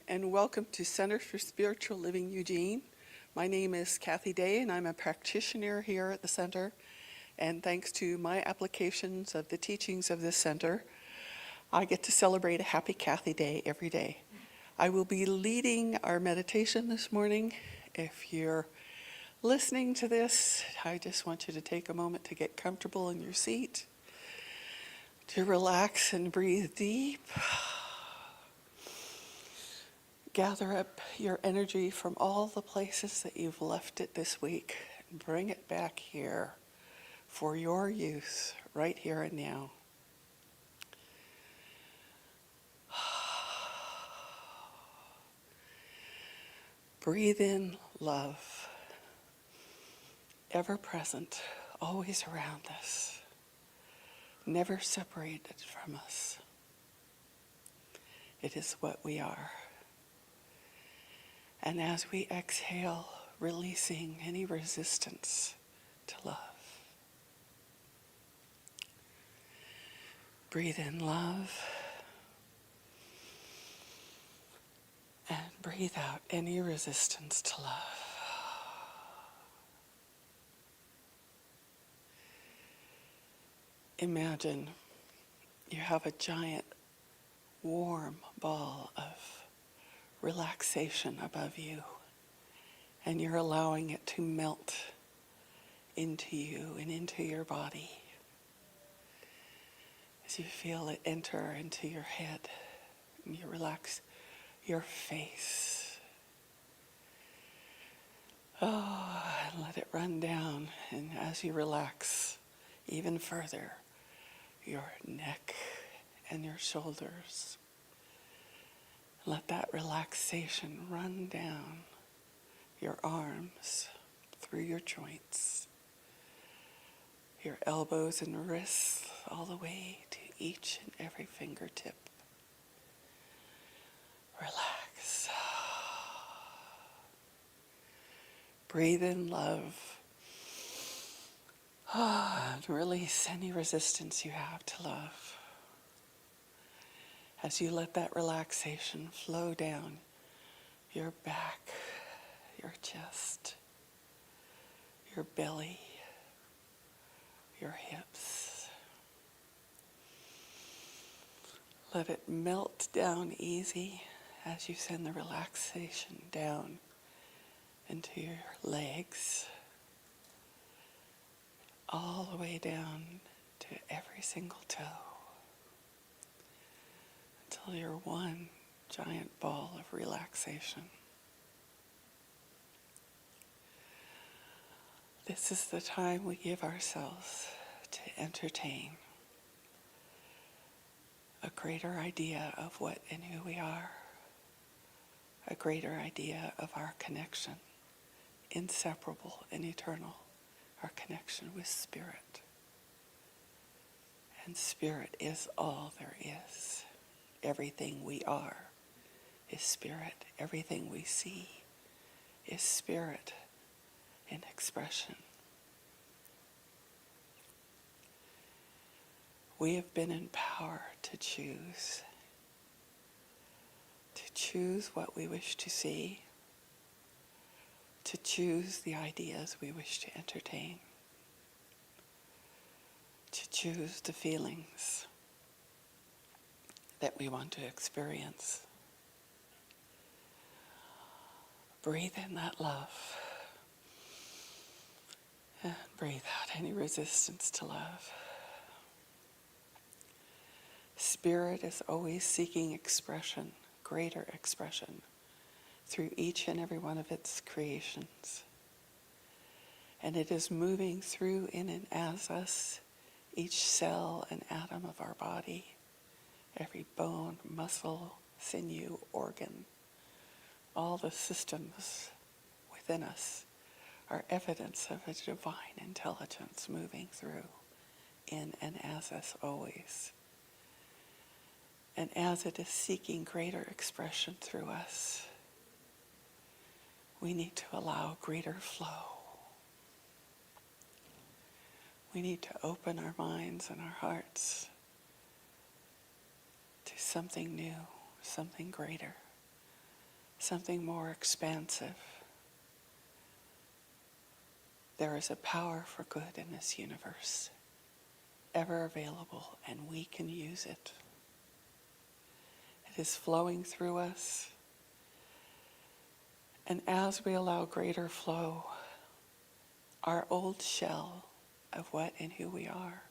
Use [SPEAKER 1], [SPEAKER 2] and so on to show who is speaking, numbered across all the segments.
[SPEAKER 1] and welcome to Center for Spiritual Living Eugene. My name is Kathy Day, and I'm a practitioner here at the center. And thanks to my applications of the teachings of this center, I get to celebrate a happy Kathy Day every day. I will be leading our meditation this morning. If you're listening to this, I just want you to take a moment to get comfortable in your seat, to relax and breathe deep. Gather up your energy from all the places that you've left it this week and bring it back here for your use right here and now. Breathe in love, ever present, always around us, never separated from us. It is what we are. And as we exhale, releasing any resistance to love. Breathe in love. And breathe out any resistance to love. Imagine you have a giant warm ball of relaxation above you, and you're allowing it to melt into you and into your body as you feel it enter into your head and you relax your face. And let it run down, and as you relax even further, your neck and your shoulders. Let that relaxation run down your arms, through your joints, your elbows and wrists, all the way to each and every fingertip. Relax. Breathe in love. And release any resistance you have to love. As you let that relaxation flow down your back, your chest, your belly, your hips. Let it melt down easy as you send the relaxation down into your legs, all the way down to every single toe, until you're one giant ball of relaxation. This is the time we give ourselves to entertain a greater idea of what and who we are, a greater idea of our connection, inseparable and eternal, our connection with Spirit. And Spirit is all there is. Everything we are is Spirit. Everything we see is Spirit in expression. We have been empowered to choose what we wish to see, to choose the ideas we wish to entertain, to choose the feelings that we want to experience. Breathe in that love and breathe out any resistance to love. Spirit is always seeking expression, greater expression, through each and every one of its creations. And it is moving through, in and as us, each cell and atom of our body, every bone, muscle, sinew, organ, all the systems within us are evidence of a divine intelligence moving through, in and as us always. And as it is seeking greater expression through us, we need to allow greater flow. We need to open our minds and our hearts to something new, something greater, something more expansive. There is a power for good in this universe, ever available, and we can use it. It is flowing through us, and as we allow greater flow, our old shell of what and who we are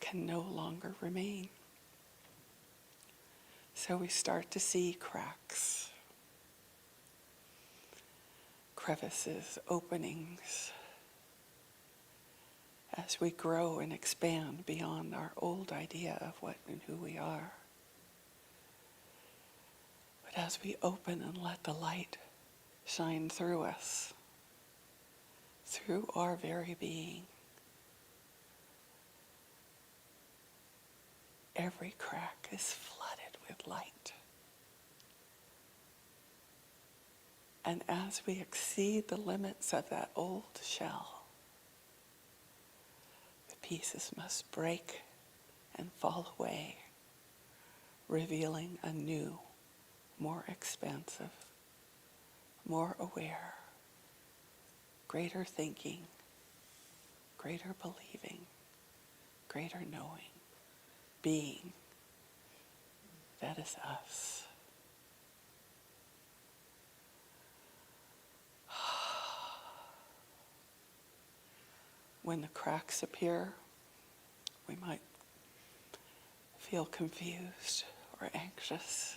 [SPEAKER 1] can no longer remain. So we start to see cracks, crevices, openings, as we grow and expand beyond our old idea of what and who we are. But as we open and let the light shine through us, through our very being, every crack is flooded with light. And as we exceed the limits of that old shell, the pieces must break and fall away, revealing a new, more expansive, more aware, greater thinking, greater believing, greater knowing, being. That is us. When the cracks appear, we might feel confused or anxious,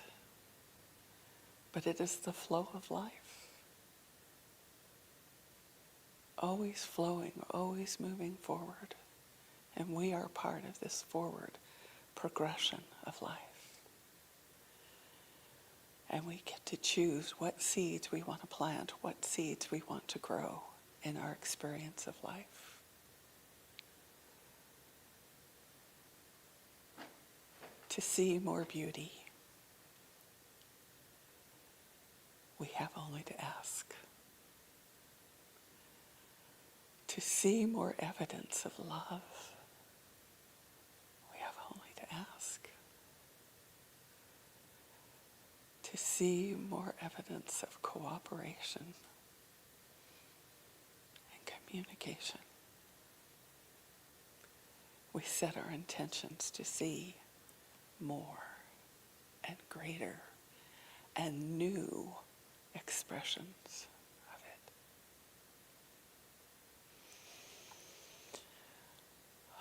[SPEAKER 1] but it is the flow of life. Always flowing, always moving forward. And we are part of this forward progression of life. And we get to choose what seeds we want to plant, what seeds we want to grow in our experience of life. To see more beauty, we have only to ask. To see more evidence of love, we have only to ask. To see more evidence of cooperation and communication, we set our intentions to see more and greater and new expressions of it.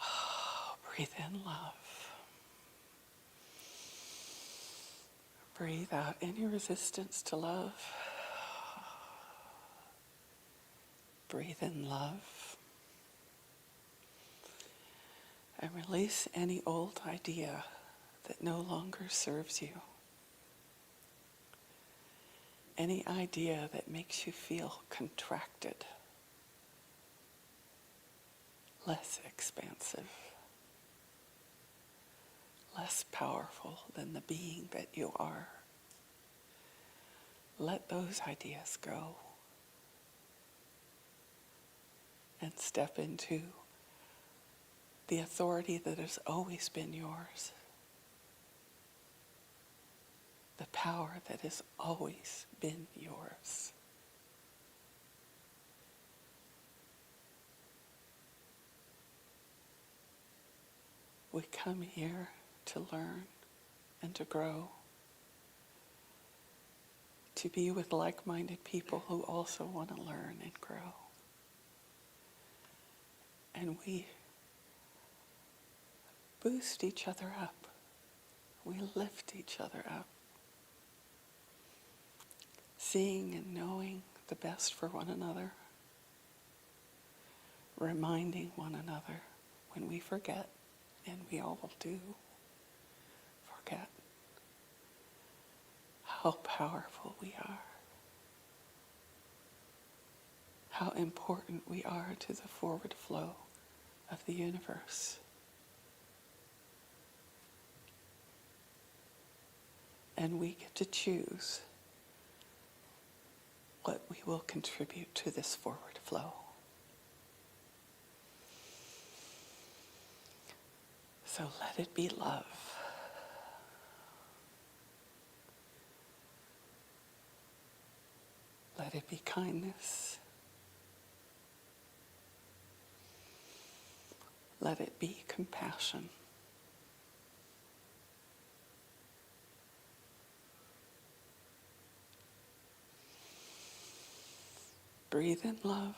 [SPEAKER 1] Oh, breathe in love. Breathe out any resistance to love. Breathe in love. And release any old idea that no longer serves you. Any idea that makes you feel contracted, less expansive, less powerful than the being that you are. Let those ideas go and step into the authority that has always been yours. The power that has always been yours. We come here to learn and to grow, to be with like-minded people who also want to learn and grow. And we boost each other up. We lift each other up. Seeing and knowing the best for one another. Reminding one another when we forget, and we all do forget, how powerful we are. How important we are to the forward flow of the universe. And we get to choose what we will contribute to this forward flow. So let it be love. Let it be kindness. Let it be compassion. Breathe in love.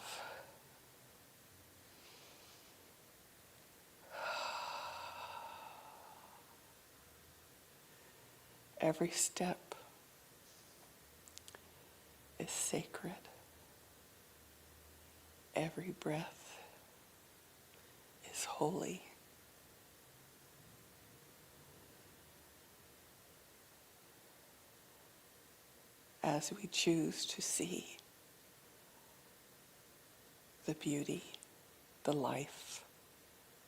[SPEAKER 1] Every step is sacred. Every breath is holy. As we choose to see the beauty, the life,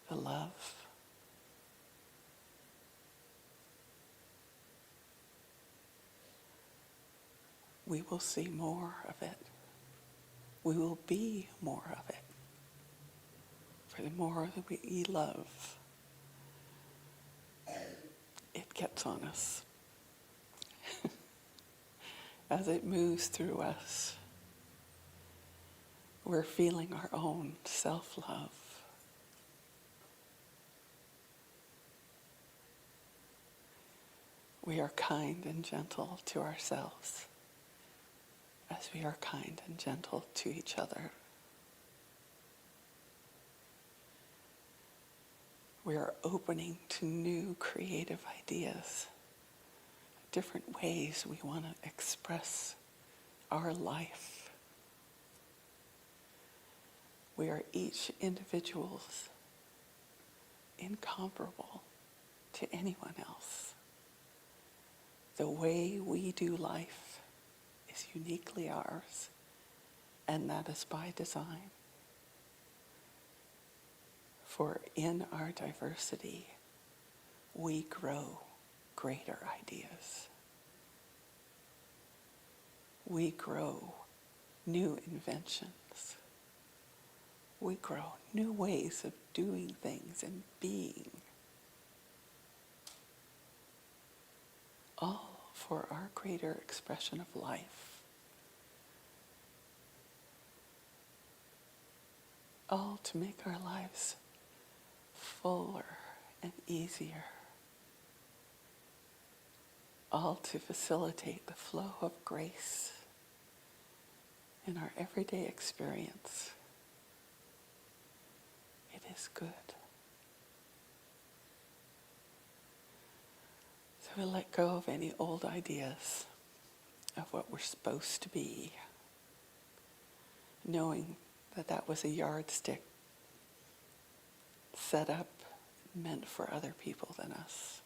[SPEAKER 1] the love, we will see more of it. We will be more of it. For the more that we love, it gets on us. As it moves through us, we're feeling our own self-love. We are kind and gentle to ourselves as we are kind and gentle to each other. We are opening to new creative ideas, different ways we want to express our life. We are each individuals incomparable to anyone else. The way we do life is uniquely ours, and that is by design. For in our diversity, we grow greater ideas. We grow new inventions. We grow new ways of doing things and being. All for our greater expression of life. All to make our lives fuller and easier. All to facilitate the flow of grace in our everyday experience. It is good. So we let go of any old ideas of what we're supposed to be, knowing that that was a yardstick set up, meant for other people than us.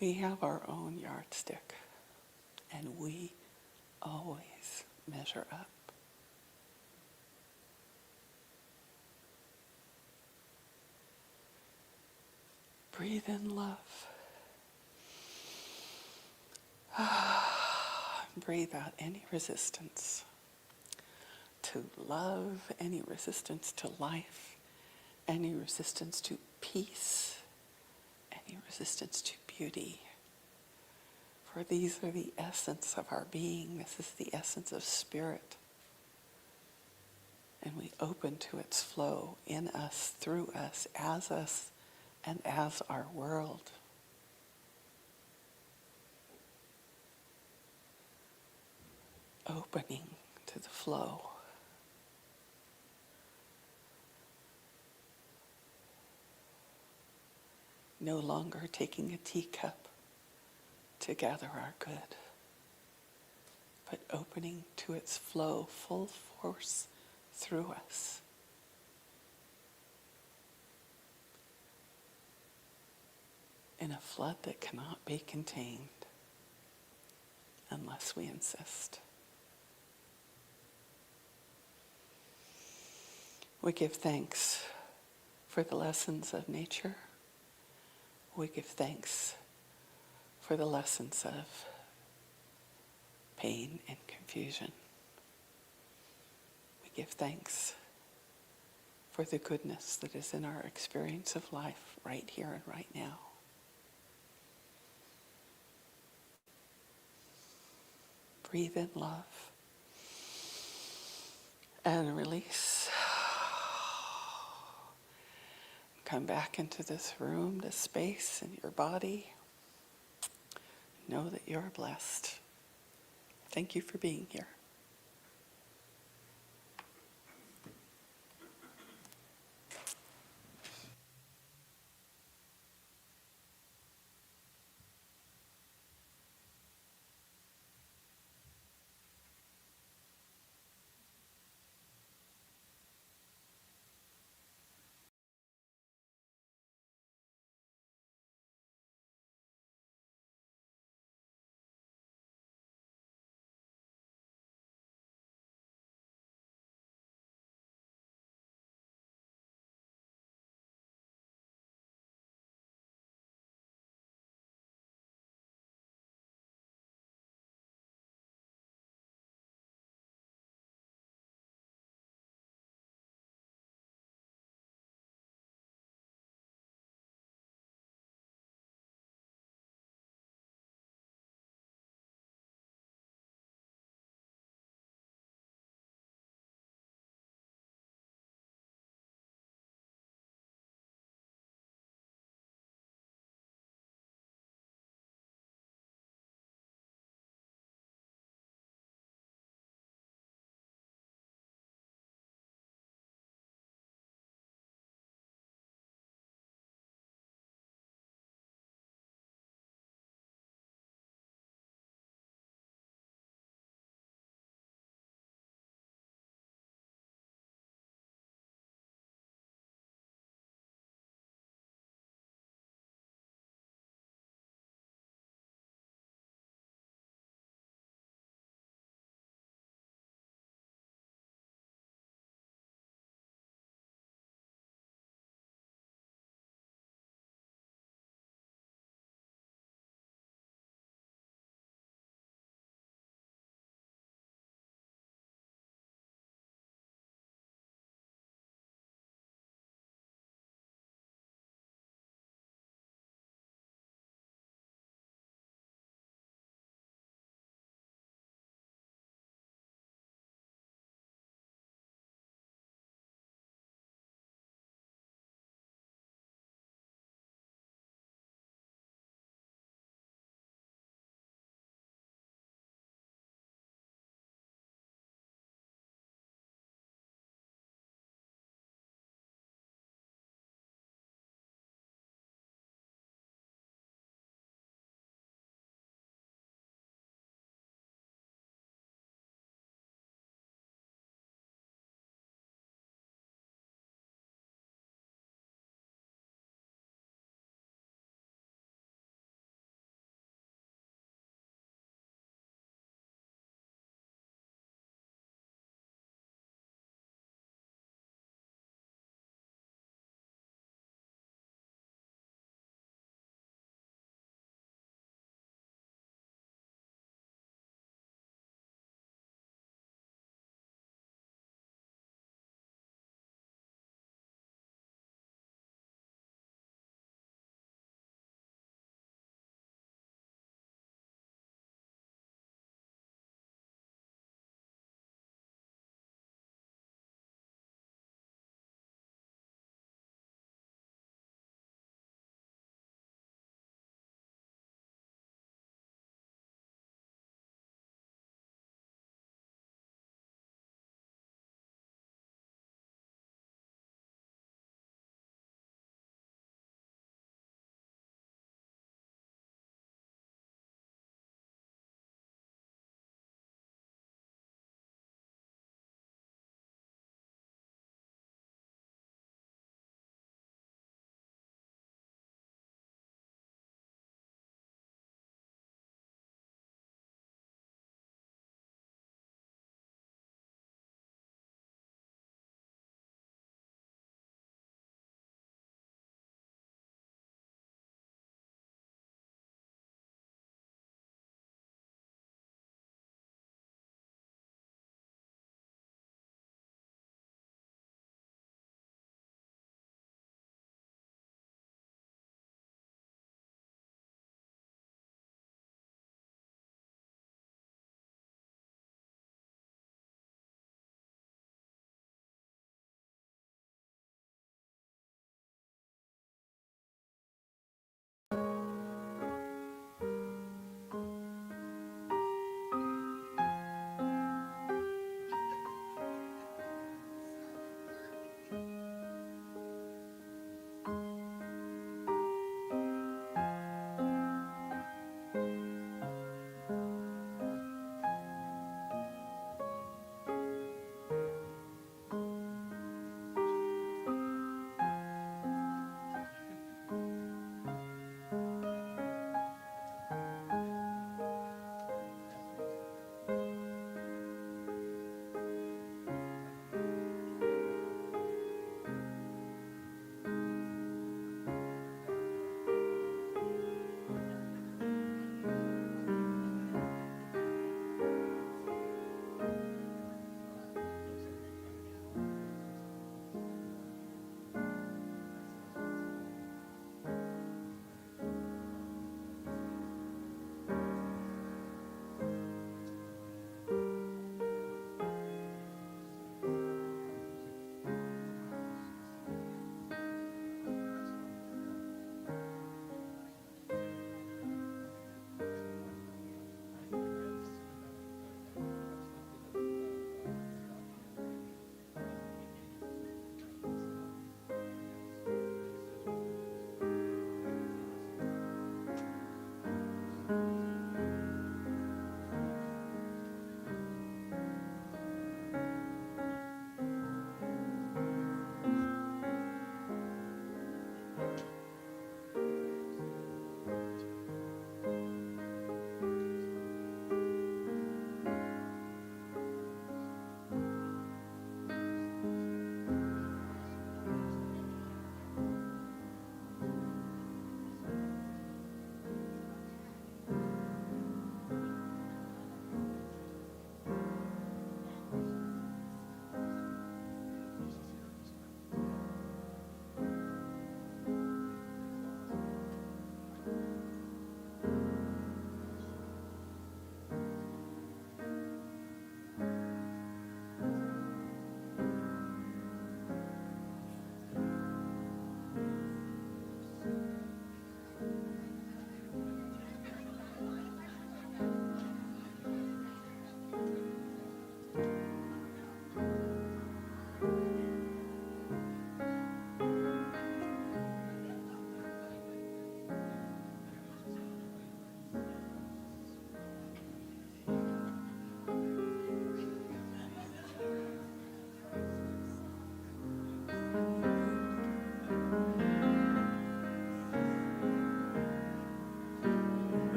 [SPEAKER 1] We have our own yardstick, and we always measure up. Breathe in love. Breathe out any resistance to love, any resistance to life, any resistance to peace, any resistance to beauty. For these are the essence of our being. This is the essence of spirit. And we open to its flow in us, through us, and as our world. Opening to the flow. No longer taking a teacup to gather our good, but opening to its flow full force through us. In a flood that cannot be contained unless we insist. We give thanks for the lessons of nature. We give thanks for the lessons of pain and confusion. We give thanks for the goodness that is in our experience of life right here and right now. Breathe in love and release. Come back into this room, this space in your body. Know that you're blessed. Thank you for being here.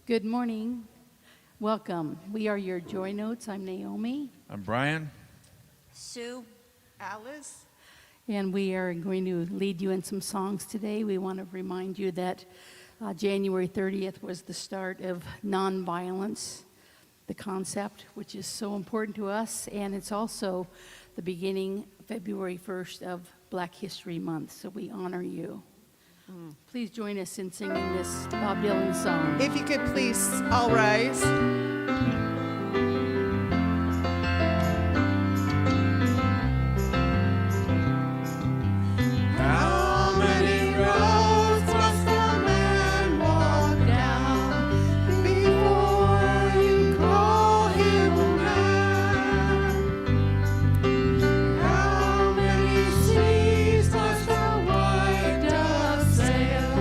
[SPEAKER 2] Good morning. Welcome. We are your Joy Notes. I'm Naomi.
[SPEAKER 3] I'm Brian.
[SPEAKER 4] Sue.
[SPEAKER 5] Alice.
[SPEAKER 2] And we are going to lead you in some songs today. We want to remind you that January 30th was the start of nonviolence, the concept, which is so important to us. And it's also the beginning, February 1st, of Black History Month. So we honor you. Please join us in singing this Bob Dylan song.
[SPEAKER 5] If you could please all rise.
[SPEAKER 4] How many roads must a man walk down before you call him a man? How many seas must a white dove sail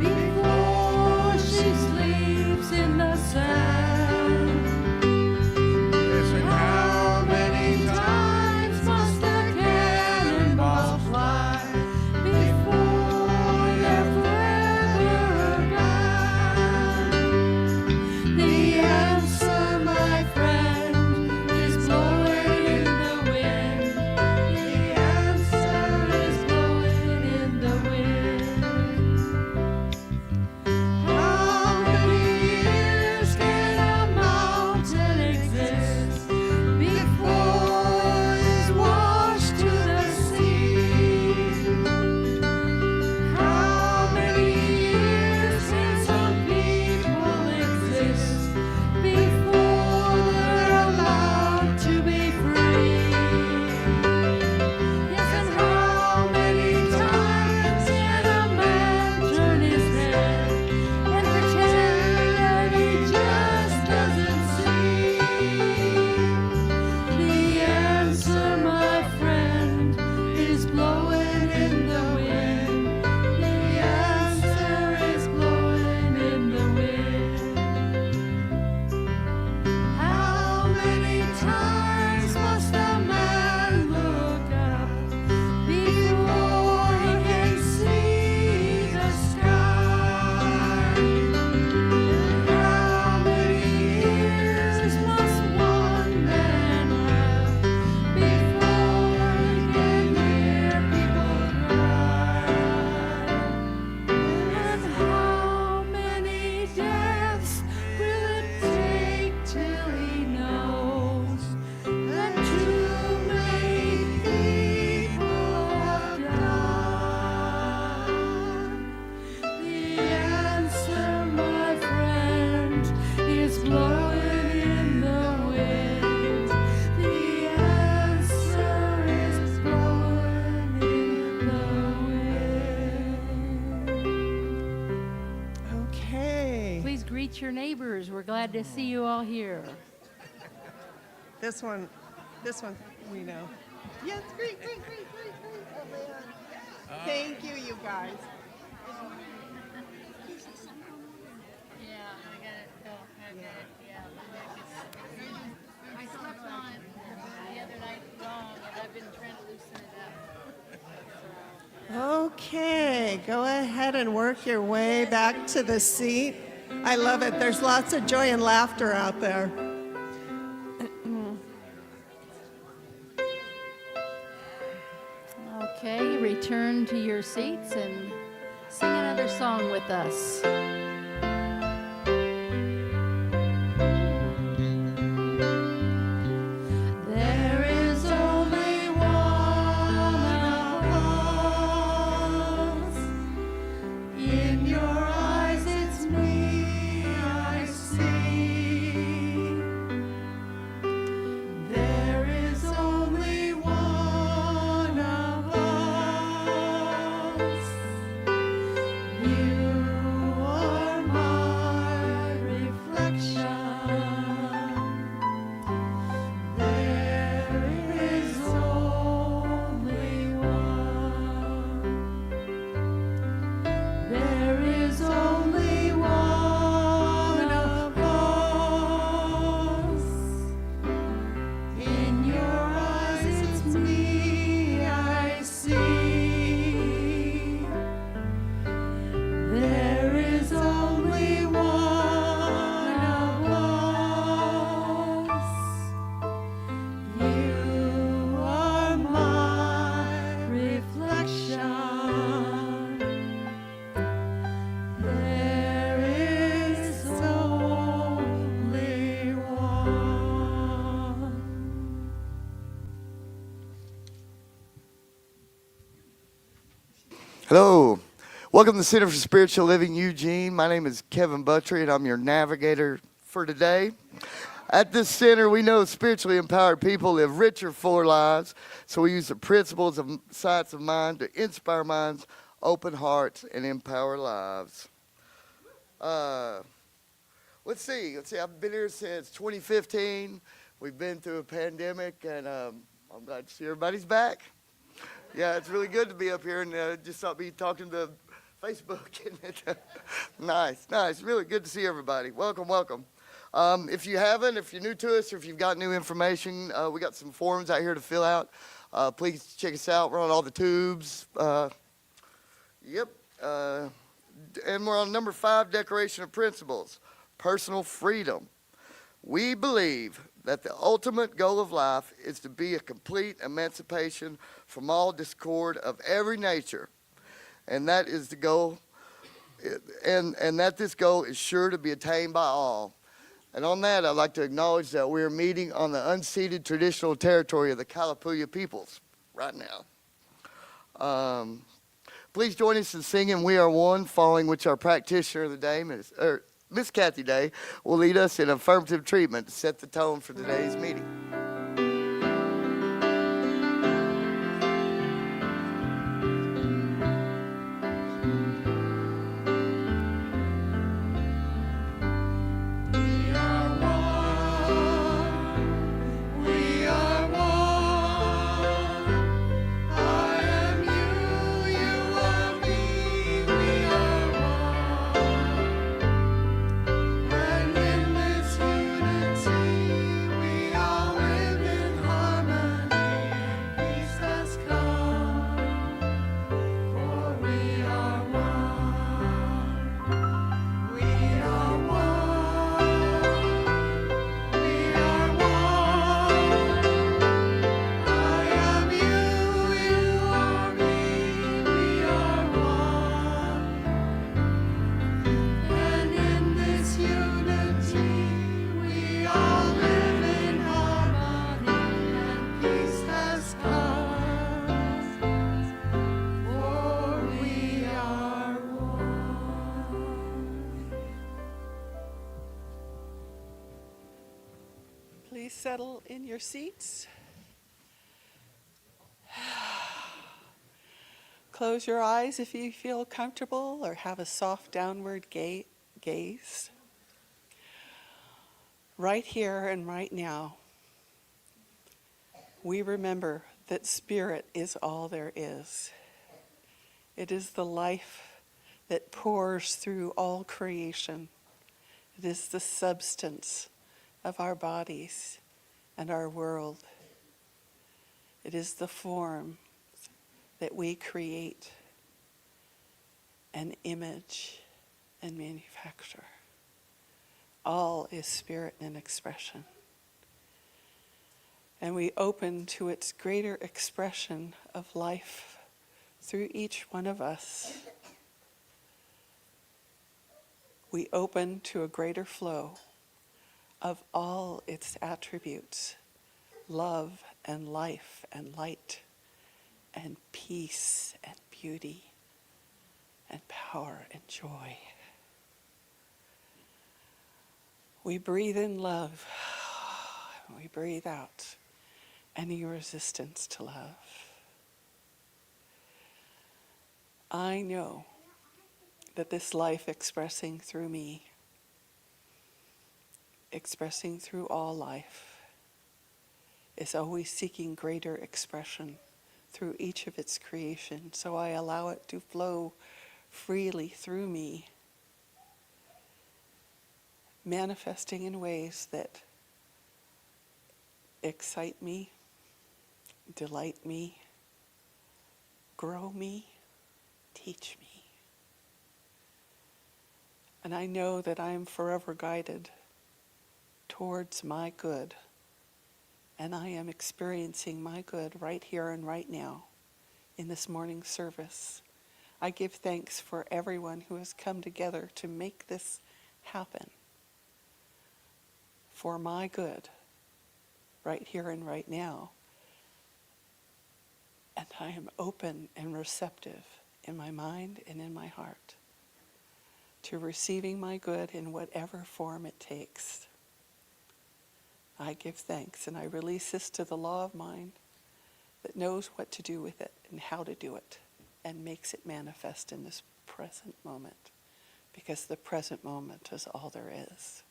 [SPEAKER 4] before she sleeps in the sand?
[SPEAKER 3] Listen,
[SPEAKER 4] How many times must a cannonball fly before they're forever gone? The answer, my friend, is blowing in the wind. The answer is blowing in the wind. How many years can a mountain exist before it's washed to the sea? How many years can some people exist before they're allowed to be free? Yes, and how many times can a man turn his head and pretend that he just doesn't see? The answer, my friend, is blowing in the wind. The answer is blowing in the wind. How many times must a man look up before he can see the sky? How many years must one man have before he can hear people cry? And how many deaths will it take till he knows that too many people have died? The answer, my friend, is blowing in the wind. The answer is blowing in the wind.
[SPEAKER 5] Okay.
[SPEAKER 2] Please greet your neighbors. We're glad to see you all here.
[SPEAKER 5] This one we know. Yes, great. Oh, man. Thank you, you guys.
[SPEAKER 6] Yeah, I got it. Oh, I got it. Yeah, my neck is. I slept on it the other night wrong, and I've been trying to loosen it up.
[SPEAKER 5] Okay, go ahead and work your way back to the seat. I love it. There's lots of joy and laughter out there.
[SPEAKER 2] Okay, return to your seats and sing another song with us.
[SPEAKER 4] There is only one of us. In your eyes, it's me I see. There is only one of us. You
[SPEAKER 7] Hello. Welcome to the Center for Spiritual Living Eugene. My name is Kevin Buttry, and I'm your navigator for today. At this center, we know spiritually empowered people live richer, fuller lives, so we use the principles of science of mind to inspire minds, open hearts, and empower lives. Let's see. I've been here since 2015. We've been through a pandemic, and I'm glad to see everybody's back. Yeah, it's really good to be up here and just not be talking to Facebook. Nice. Really good to see everybody. Welcome. If you're new to us, or if you've got new information, we got some forms out here to fill out. Please check us out. We're on all the tubes. Yep. And we're on number 5, Declaration of Principles, personal freedom. We believe that the ultimate goal of life is to be a complete emancipation from all discord of every nature, and that is the goal, and that this goal is sure to be attained by all. And on that, I'd like to acknowledge that we are meeting on the unceded traditional territory of the Kalapuya peoples right now. Please join us in singing "We Are One," following which our practitioner of the day, Miss Kathy Day, will lead us in affirmative treatment to set the tone for today's meeting.
[SPEAKER 1] Please settle in your seats. Close your eyes if you feel comfortable, or have a soft downward gaze. Right here and right now, we remember that spirit is all there is. It is the life that pours through all creation. It is the substance of our bodies and our world. It is the form that we create and image and manufacture. All is spirit and expression. And we open to its greater expression of life through each one of us. We open to a greater flow of all its attributes, love and life and light and peace and beauty and power and joy. We breathe in love. We breathe out any resistance to love. I know that this life expressing through me, expressing through all life, is always seeking greater expression through each of its creations. So I allow it to flow freely through me, manifesting in ways that excite me, delight me, grow me, teach me. And I know that I am forever guided towards my good. And I am experiencing my good right here and right now in this morning's service. I give thanks for everyone who has come together to make this happen for my good right here and right now. And I am open and receptive in my mind and in my heart, to receiving my good in whatever form it takes. I give thanks, and I release this to the law of mind that knows what to do with it and how to do it, and makes it manifest in this present moment, because the present moment is all there is.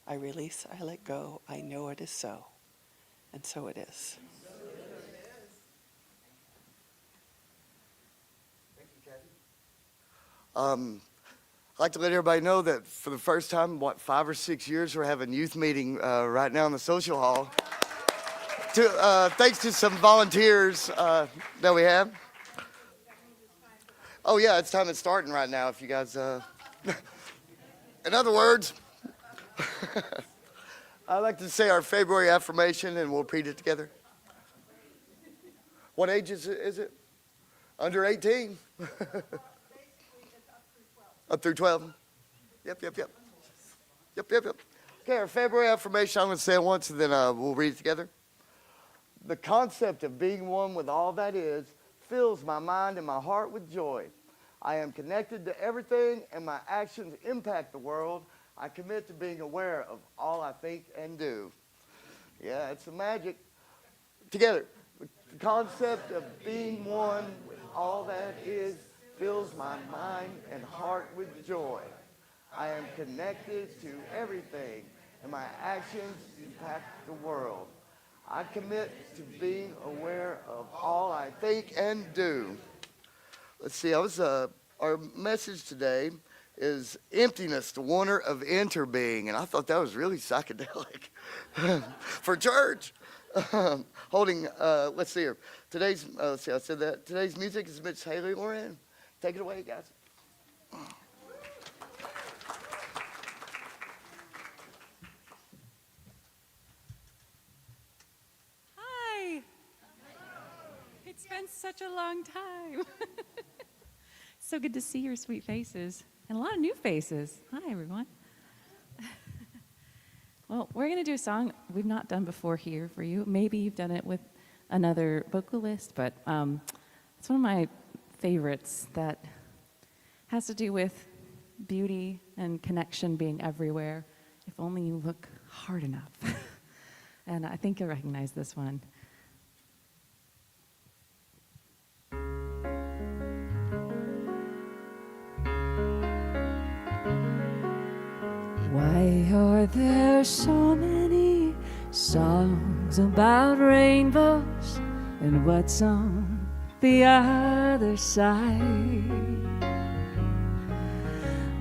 [SPEAKER 1] I release, I let go, I know it is so, and so it is.
[SPEAKER 7] Thank you, Kathy. I'd like to let everybody know that for the first time in, 5 or 6 years, we're having youth meeting right now in the social hall. Thanks to some volunteers that we have. Oh yeah, it's time it's starting right now if you guys, in other words, I'd like to say our February affirmation and we'll repeat it together. What age is it? Under 18. Up through 12. Yep. Okay, our February affirmation, I'm going to say it once and then we'll read it together. The concept of being one with all that is fills my mind and my heart with joy. I am connected to everything and my actions impact the world. I commit to being aware of all I think and do. Yeah, it's the magic. Together, the concept of being one with all that is fills my mind and heart with joy. I am connected to everything, and my actions impact the world. I commit to being aware of all I think and do. Let's see, our message today is emptiness, the wonder of interbeing, and I thought that was really psychedelic for church. Let's see here. Today's music is Miss Haley Loren. Take it away, guys.
[SPEAKER 8] Hi. It's been such a long time. So good to see your sweet faces and a lot of new faces. Hi, everyone. Well, we're going to do a song we've not done before here for you. Maybe you've done it with another vocalist, but it's one of my favorites that has to do with beauty and connection being everywhere, if only you look hard enough. And I think you'll recognize this one. Why are there so many songs about rainbows and what's on the other side?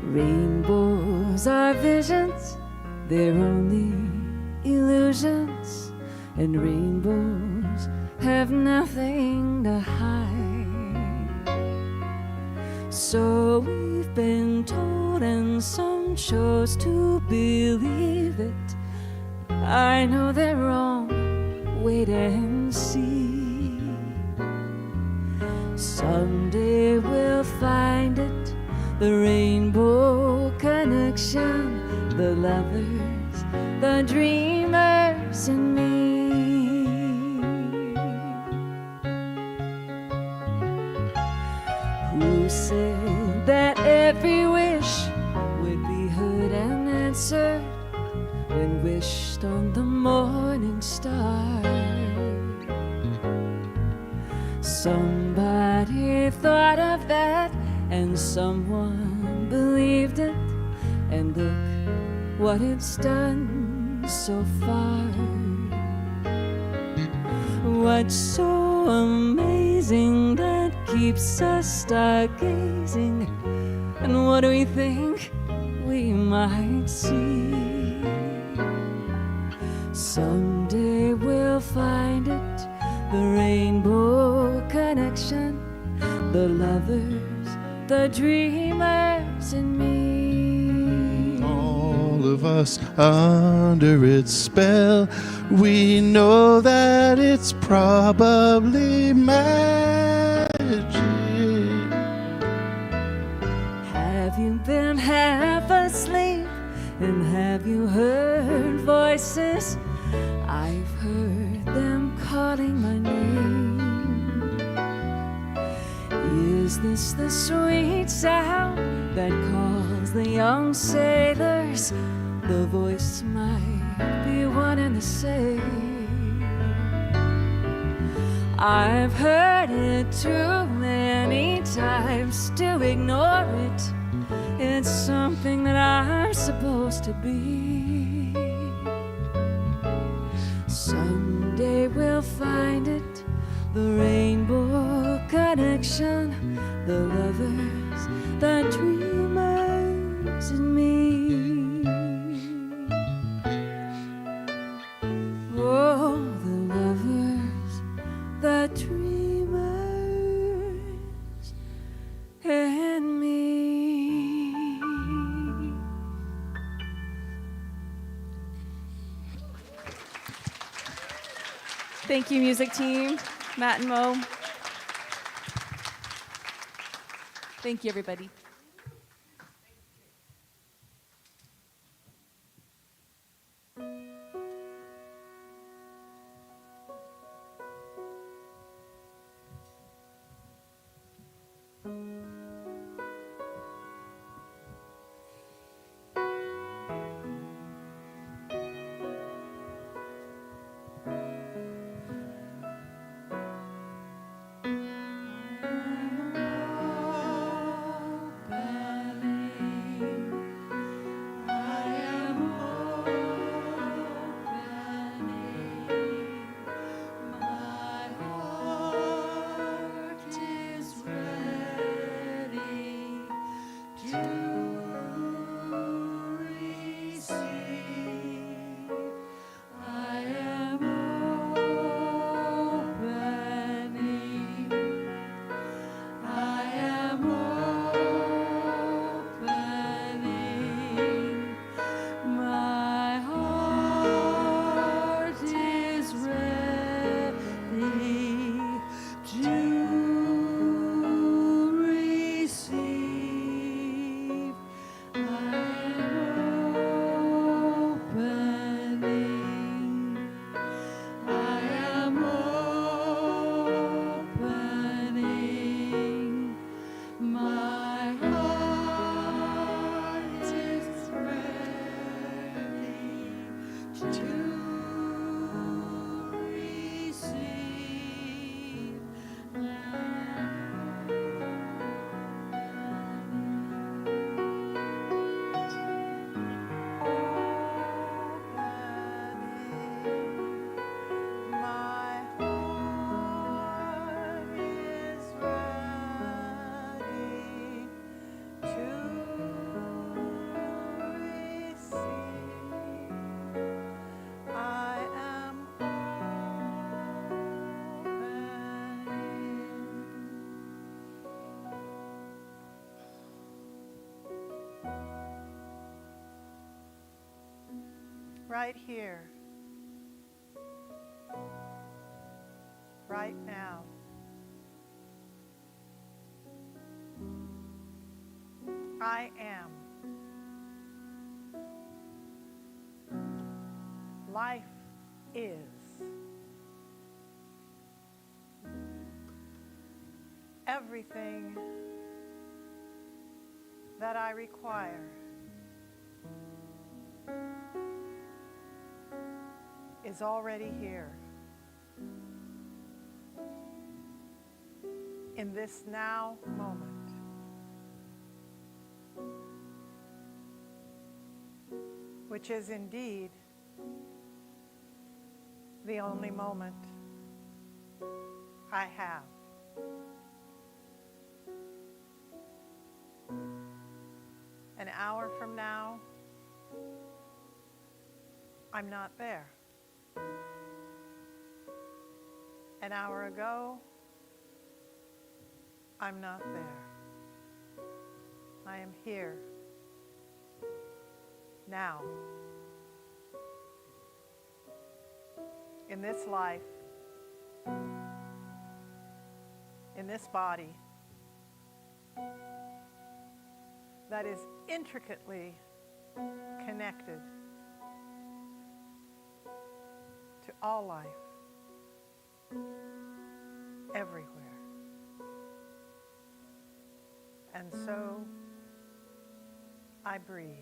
[SPEAKER 8] Rainbows are visions, they're only illusions, and rainbows have nothing to hide. So we've been told, and some chose to believe it. I know they're wrong, wait and see. Someday we'll find it, the rainbow connection, the lovers, the dreamers in me. Who said that every wish would be heard and answered when wished on the morning star? Somebody thought of that, and someone believed it, and look what it's done so far. What's so amazing that keeps us stargazing, and what do we think we might see? Someday we'll find it, the rainbow connection, the lovers, the dreamers in me.
[SPEAKER 9] All of us under its spell, we know that it's probably magic.
[SPEAKER 8] Have you been half asleep, and have you heard voices? I've heard them calling my name.
[SPEAKER 4] Is this the sweet sound that calls the young sailors? The voice might be one and the same. I've heard it too many times to ignore it. It's something that I'm supposed to be. Someday we'll find it, the rainbow connection, the lovers, the dreamers and me. Oh, the lovers, the dreamers and me.
[SPEAKER 8] Thank you, music team, Matt and Mo. Thank you, everybody.
[SPEAKER 5] Right here, right now. I am. Life is. Everything that I require is already here. In this now moment. Which is indeed the only moment I have. An hour from now, I'm not there. An hour ago, I'm not there. I am here. Now. In this life, in this body, that is intricately connected to all life, everywhere.
[SPEAKER 10] And so I breathe.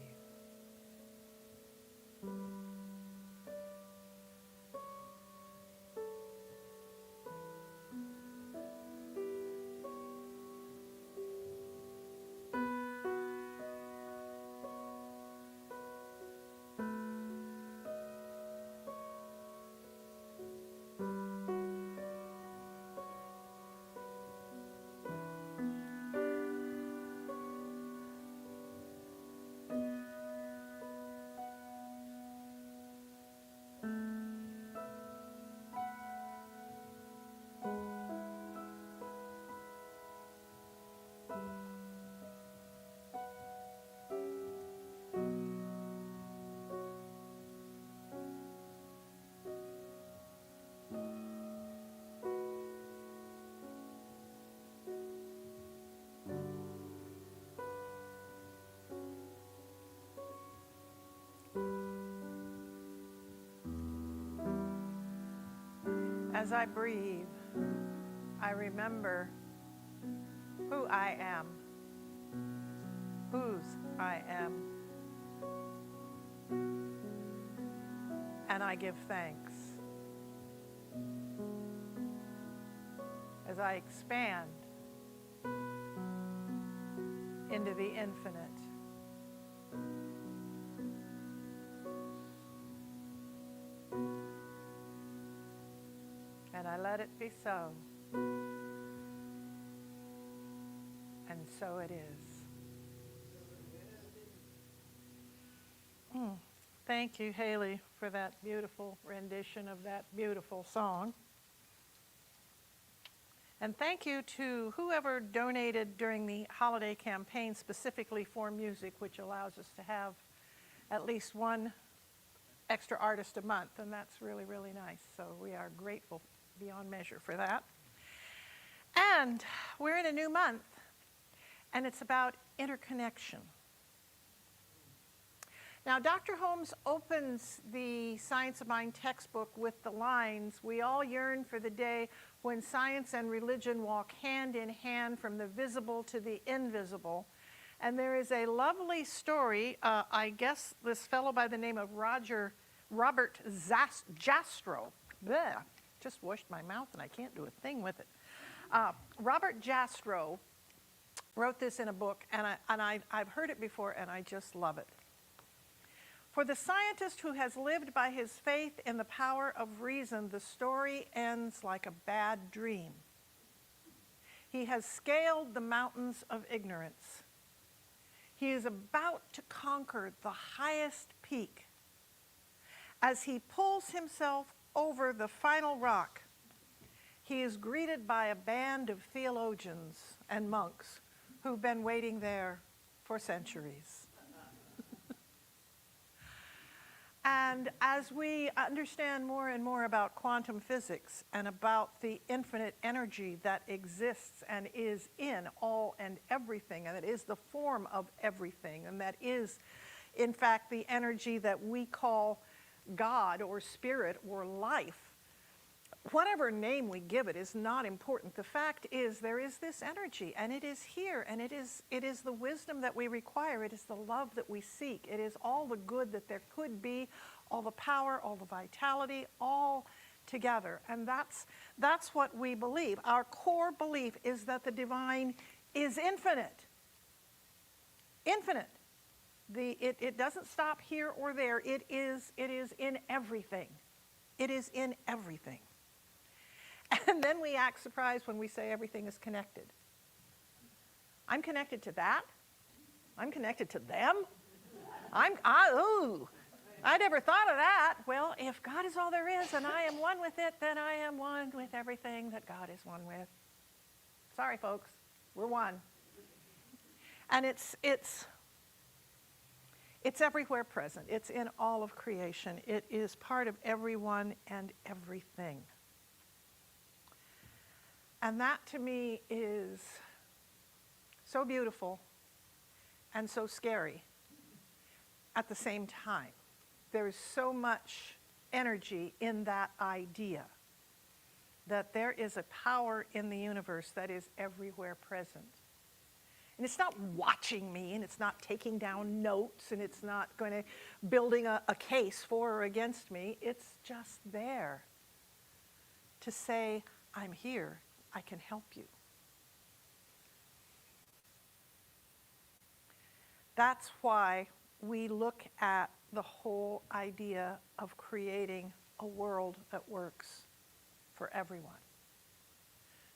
[SPEAKER 10] As I breathe, I remember who I am, whose I am, and I give thanks. As I expand into the infinite, and I let it be so. And so it is. Thank you, Haley, for that beautiful rendition of that beautiful song. And thank you to whoever donated during the holiday campaign specifically for music, which allows us to have at least one extra artist a month, and that's really, really nice. So we are grateful beyond measure for that. And we're in a new month, and it's about interconnection. Now, Dr. Holmes opens the Science of Mind textbook with the lines, "We all yearn for the day when science and religion walk hand in hand from the visible to the invisible." And there is a lovely story, I guess this fellow by the name of Robert Jastrow, bleh, just washed my mouth and I can't do a thing with it. Robert Jastrow wrote this in a book, and I've heard it before, and I just love it. For the scientist who has lived by his faith in the power of reason, the story ends like a bad dream. He has scaled the mountains of ignorance. He is about to conquer the highest peak. As he pulls himself over the final rock, he is greeted by a band of theologians and monks who've been waiting there for centuries. And as we understand more and more about quantum physics and about the infinite energy that exists and is in all and everything, and that is the form of everything, and that is, in fact, the energy that we call God or spirit or life, whatever name we give it is not important. The fact is there is this energy, and it is here, and it is the wisdom that we require. It is the love that we seek. It is all the good that there could be, all the power, all the vitality, all together. And that's what we believe. Our core belief is that the divine is infinite. Infinite. It doesn't stop here or there. It is in everything. It is in everything. And then we act surprised when we say everything is connected. I'm connected to that. I'm connected to them. I never thought of that. Well, if God is all there is and I am one with it, then I am one with everything that God is one with. Sorry, folks, we're one. And it's everywhere present. It's in all of creation. It is part of everyone and everything. And that to me is so beautiful and so scary at the same time. There is so much energy in that idea that there is a power in the universe that is everywhere present. And it's not watching me, and it's not taking down notes, and it's not going to building a case for or against me. It's just there to say, I'm here, I can help you. That's why we look at the whole idea of creating a world that works for everyone.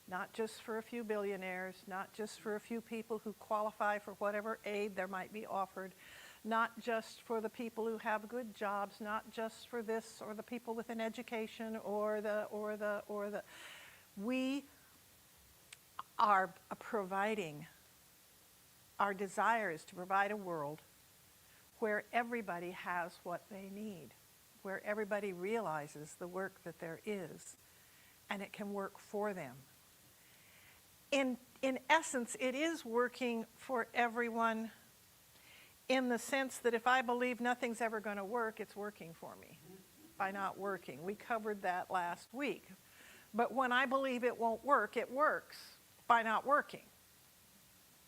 [SPEAKER 10] Not just for a few billionaires, not just for a few people who qualify for whatever aid there might be offered, not just for the people who have good jobs, not just for this or the people with an education or the. We are providing, our desire is to provide a world where everybody has what they need, where everybody realizes the work that there is, and it can work for them. In essence, it is working for everyone in the sense that if I believe nothing's ever going to work, it's working for me by not working. We covered that last week. But when I believe it won't work, it works by not working.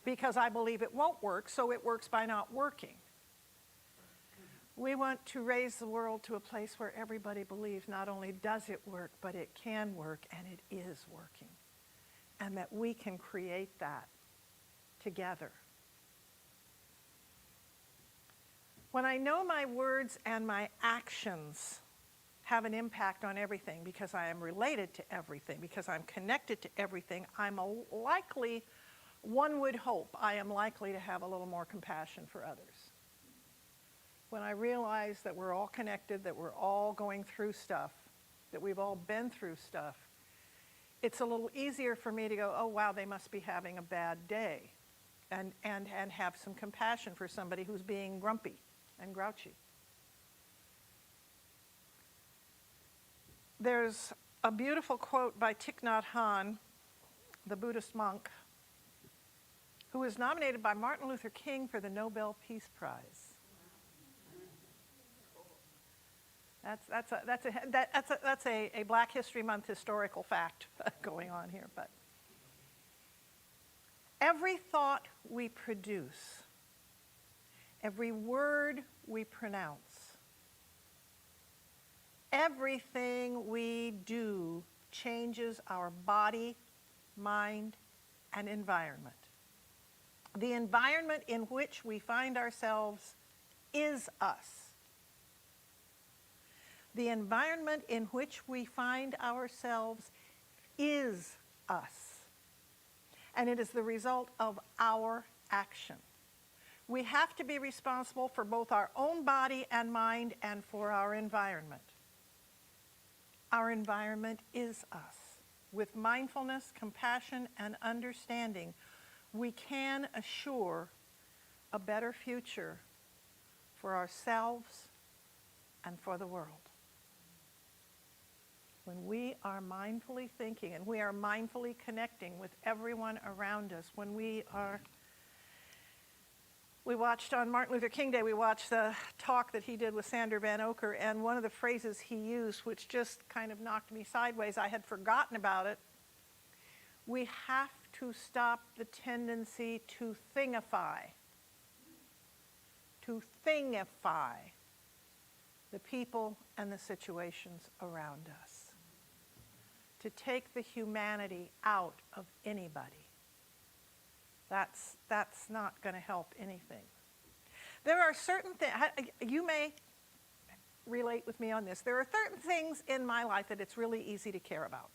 [SPEAKER 10] Because I believe it won't work, so it works by not working. We want to raise the world to a place where everybody believes not only does it work, but it can work and it is working. And that we can create that together. When I know my words and my actions have an impact on everything because I am related to everything, because I'm connected to everything, one would hope I am likely to have a little more compassion for others. When I realize that we're all connected, that we're all going through stuff, that we've all been through stuff, it's a little easier for me to go, oh, wow, they must be having a bad day, and have some compassion for somebody who's being grumpy and grouchy. There's a beautiful quote by Thich Nhat Hanh, the Buddhist monk, who was nominated by Martin Luther King for the Nobel Peace Prize. That's a Black History Month historical fact going on here. But every thought we produce, every word we pronounce, everything we do changes our body, mind, and environment. The environment in which we find ourselves is us. The environment in which we find ourselves is us. And it is the result of our action. We have to be responsible for both our own body and mind and for our environment. Our environment is us. With mindfulness, compassion, and understanding, we can assure a better future for ourselves and for the world. When we are mindfully thinking and we are mindfully connecting with everyone around us, when we watched on Martin Luther King Day, we watched the talk that he did with Sander Van Oker, and one of the phrases he used, which just kind of knocked me sideways, I had forgotten about it. We have to stop the tendency to thingify the people and the situations around us. To take the humanity out of anybody. That's not going to help anything. There are certain things, you may relate with me on this. There are certain things in my life that it's really easy to care about.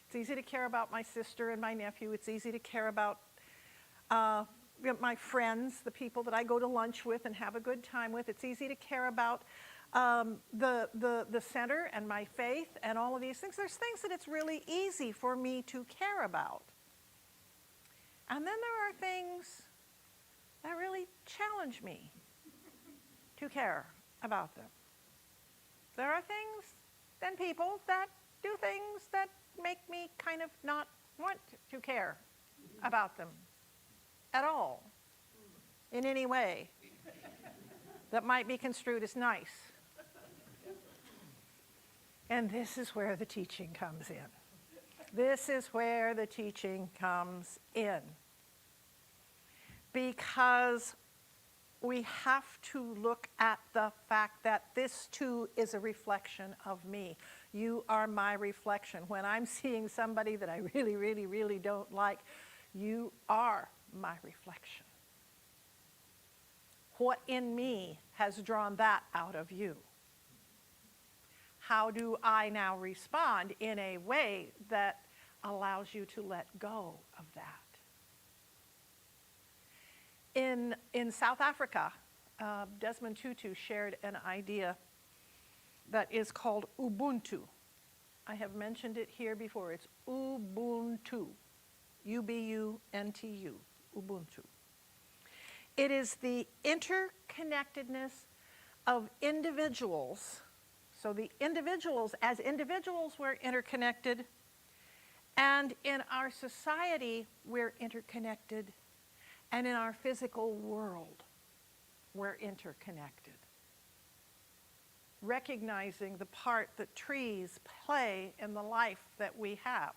[SPEAKER 10] It's easy to care about my sister and my nephew. It's easy to care about my friends, the people that I go to lunch with and have a good time with. It's easy to care about the center and my faith and all of these things. There's things that it's really easy for me to care about. And then there are things that really challenge me to care about them. There are things and people that do things that make me kind of not want to care about them at all in any way that might be construed as nice. And this is where the teaching comes in. This is where the teaching comes in. because we have to look at the fact that this too is a reflection of me. You are my reflection. When I'm seeing somebody that I really, really, really don't like, you are my reflection. What in me has drawn that out of you? How do I now respond in a way that allows you to let go of that? In South Africa, Desmond Tutu shared an idea that is called Ubuntu. I have mentioned it here before. It's Ubuntu, U-B-U-N-T-U, Ubuntu. It is the interconnectedness of individuals. So the individuals, as individuals, we're interconnected, and in our society, we're interconnected, and in our physical world, we're interconnected. Recognizing the part that trees play in the life that we have.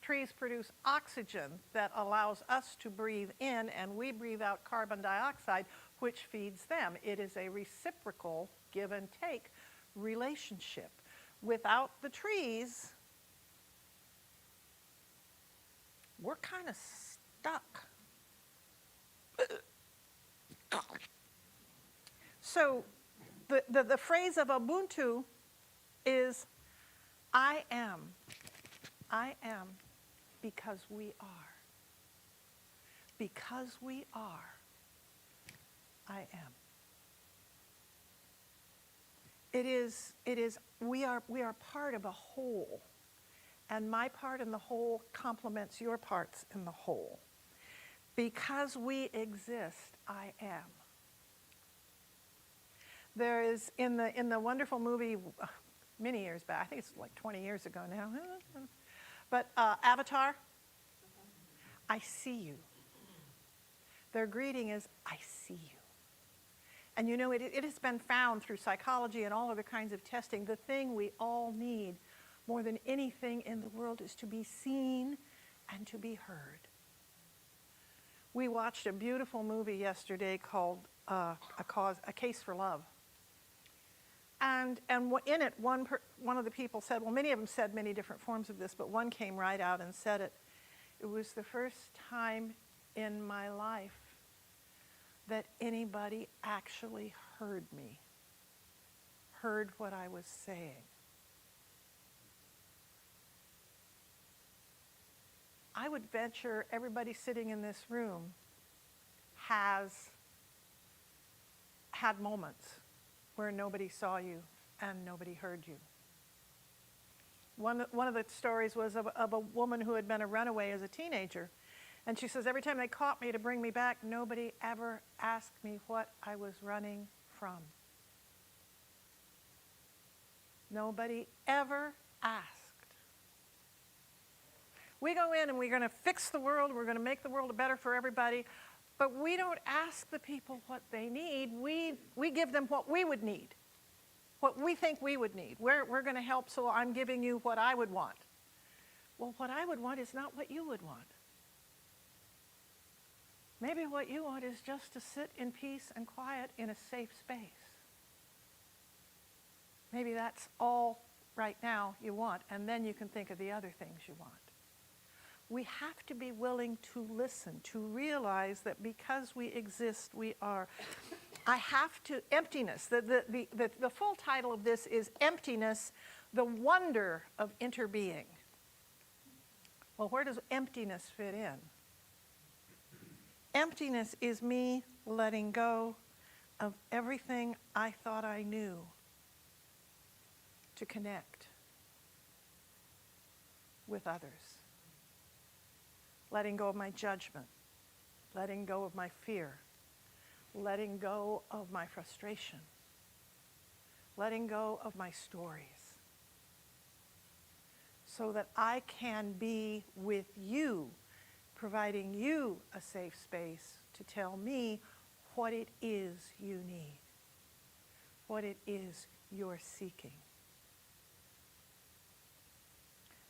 [SPEAKER 10] Trees produce oxygen that allows us to breathe in, and we breathe out carbon dioxide, which feeds them. It is a reciprocal give and take relationship. Without the trees, we're kind of stuck. So the phrase of Ubuntu is, I am because we are. Because we are, I am. We are part of a whole, and my part in the whole complements your parts in the whole. Because we exist, I am. There is, in the wonderful movie, many years back, I think it's like 20 years ago now, but Avatar, I see you. Their greeting is, I see you. And you know, it has been found through psychology and all other kinds of testing, the thing we all need more than anything in the world is to be seen and to be heard. We watched a beautiful movie yesterday called A Case for Love. And in it, one of the people said, well, many of them said many different forms of this, but one came right out and said it. It was the first time in my life that anybody actually heard me, heard what I was saying. I would venture everybody sitting in this room has had moments where nobody saw you and nobody heard you. One of the stories was of a woman who had been a runaway as a teenager. And she says, every time they caught me to bring me back, nobody ever asked me what I was running from. Nobody ever asked. We go in and we're going to fix the world, we're going to make the world better for everybody, but we don't ask the people what they need. We give them what we would need, what we think we would need. We're going to help, so I'm giving you what I would want. Well, what I would want is not what you would want. Maybe what you want is just to sit in peace and quiet in a safe space. Maybe that's all right now you want, and then you can think of the other things you want. We have to be willing to listen, to realize that because we exist, we are. I have to, emptiness, the full title of this is Emptiness, the Wonder of Interbeing. Well, where does emptiness fit in? Emptiness is me letting go of everything I thought I knew to connect with others. Letting go of my judgment, letting go of my fear, letting go of my frustration, letting go of my stories, so that I can be with you, providing you a safe space to tell me what it is you need, what it is you're seeking.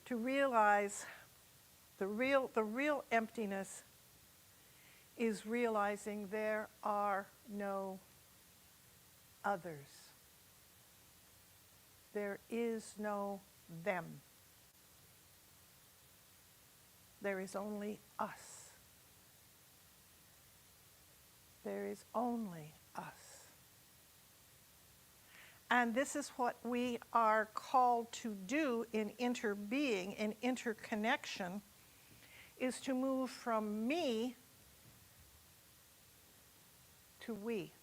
[SPEAKER 10] To realize the real emptiness is realizing there are no others. There is no them. There is only us. There is only us. And this is what we are called to do in interbeing, in interconnection, is to move from me to we.